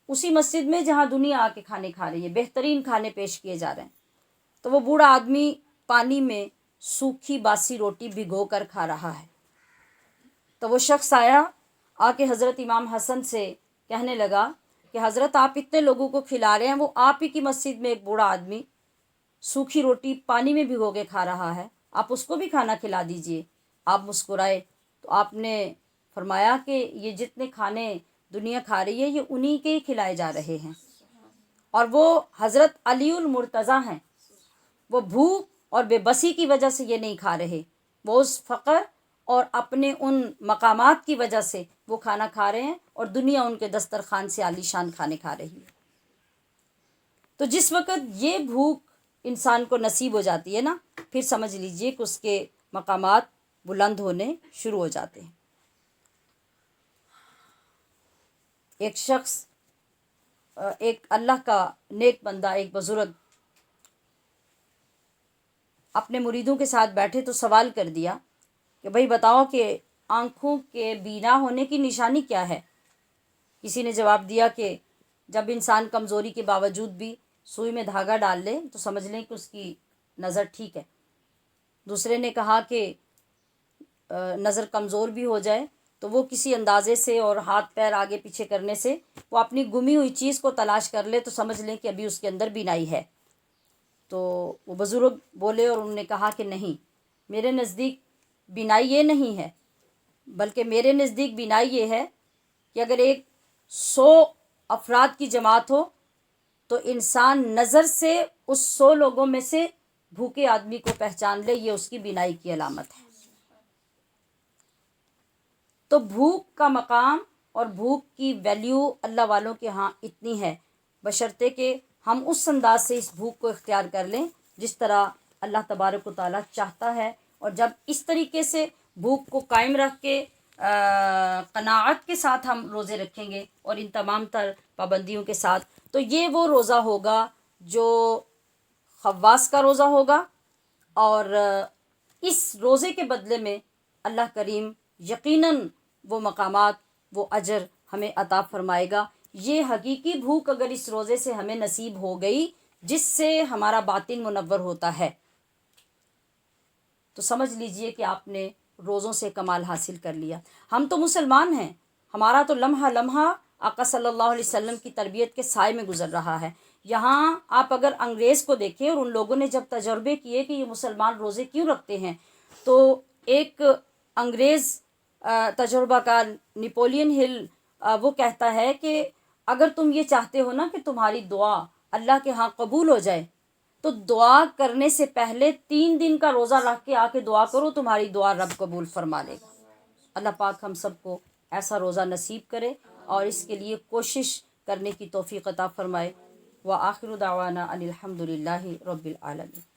اسی مسجد میں جہاں دنیا آ کے کھانے کھا رہی ہے، بہترین کھانے پیش کیے جا رہے ہیں، تو وہ بوڑھا آدمی پانی میں سوکھی باسی روٹی بھگو کر کھا رہا ہے۔ تو وہ شخص آیا، آ کے حضرت امام حسن سے کہنے لگا کہ حضرت آپ اتنے لوگوں کو کھلا رہے ہیں، وہ آپ ہی کی مسجد میں ایک بوڑھا آدمی سوکھی روٹی پانی میں بھگو کے کھا رہا ہے، آپ اس کو بھی کھانا کھلا دیجئے۔ آپ مسکرائے تو آپ نے فرمایا کہ یہ جتنے کھانے دنیا کھا رہی ہے یہ انہی کے ہی کھلائے جا رہے ہیں، اور وہ حضرت علی المرتضیٰ ہیں، وہ بھوک اور بے بسی کی وجہ سے یہ نہیں کھا رہے، وہ اس فقر اور اپنے ان مقامات کی وجہ سے وہ کھانا کھا رہے ہیں، اور دنیا ان کے دسترخوان سے عالی شان کھانے کھا رہی ہے۔ تو جس وقت یہ بھوک انسان کو نصیب ہو جاتی ہے نا، پھر سمجھ لیجئے کہ اس کے مقامات بلند ہونے شروع ہو جاتے ہیں۔ ایک شخص، ایک اللہ کا نیک بندہ، ایک بزرگ اپنے مریدوں کے ساتھ بیٹھے تو سوال کر دیا کہ بھائی بتاؤ کہ آنکھوں کے بینا ہونے کی نشانی کیا ہے؟ کسی نے جواب دیا کہ جب انسان کمزوری کے باوجود بھی سوئی میں دھاگا ڈال لے تو سمجھ لیں کہ اس کی نظر ٹھیک ہے۔ دوسرے نے کہا کہ نظر کمزور بھی ہو جائے تو وہ کسی اندازے سے اور ہاتھ پیر آگے پیچھے کرنے سے وہ اپنی گمی ہوئی چیز کو تلاش کر لے تو سمجھ لیں کہ ابھی اس کے اندر بینائی ہے۔ تو وہ بزرگ بولے اور انہوں نے کہا کہ نہیں، میرے نزدیک بینائی یہ نہیں ہے، بلکہ میرے نزدیک بینائی یہ ہے کہ اگر 100 افراد کی جماعت ہو تو انسان نظر سے اس 100 لوگوں میں سے بھوکے آدمی کو پہچان لے، یہ اس کی بینائی کی علامت ہے۔ تو بھوک کا مقام اور بھوک کی ویلیو اللہ والوں کے ہاں اتنی ہے، بشرطے کہ ہم اس انداز سے اس بھوک کو اختیار کر لیں جس طرح اللہ تبارک و تعالیٰ چاہتا ہے، اور جب اس طریقے سے بھوک کو قائم رکھ کے قناعت کے ساتھ ہم روزے رکھیں گے اور ان تمام تر پابندیوں کے ساتھ، تو یہ وہ روزہ ہوگا جو خواص کا روزہ ہوگا، اور اس روزے کے بدلے میں اللہ کریم یقیناً وہ مقامات، وہ اجر ہمیں عطا فرمائے گا۔ یہ حقیقی بھوک اگر اس روزے سے ہمیں نصیب ہو گئی جس سے ہمارا باطن منور ہوتا ہے، تو سمجھ لیجئے کہ آپ نے روزوں سے کمال حاصل کر لیا۔ ہم تو مسلمان ہیں، ہمارا تو لمحہ لمحہ آقا صلی اللہ علیہ وسلم کی تربیت کے سائے میں گزر رہا ہے۔ یہاں آپ اگر انگریز کو دیکھیں، اور ان لوگوں نے جب تجربے کیے کہ یہ مسلمان روزے کیوں رکھتے ہیں، تو ایک انگریز تجربہ کار نپولین ہل وہ کہتا ہے کہ اگر تم یہ چاہتے ہو نا کہ تمہاری دعا اللہ کے ہاں قبول ہو جائے، تو دعا کرنے سے پہلے 3 دن کا روزہ رکھ کے آ کے دعا کرو، تمہاری دعا رب قبول فرما لے گا۔ اللہ پاک ہم سب کو ایسا روزہ نصیب کرے اور اس کے لیے کوشش کرنے کی توفیق عطا فرمائے۔ وآخر دعوانا ان الحمد للہ رب العالمین۔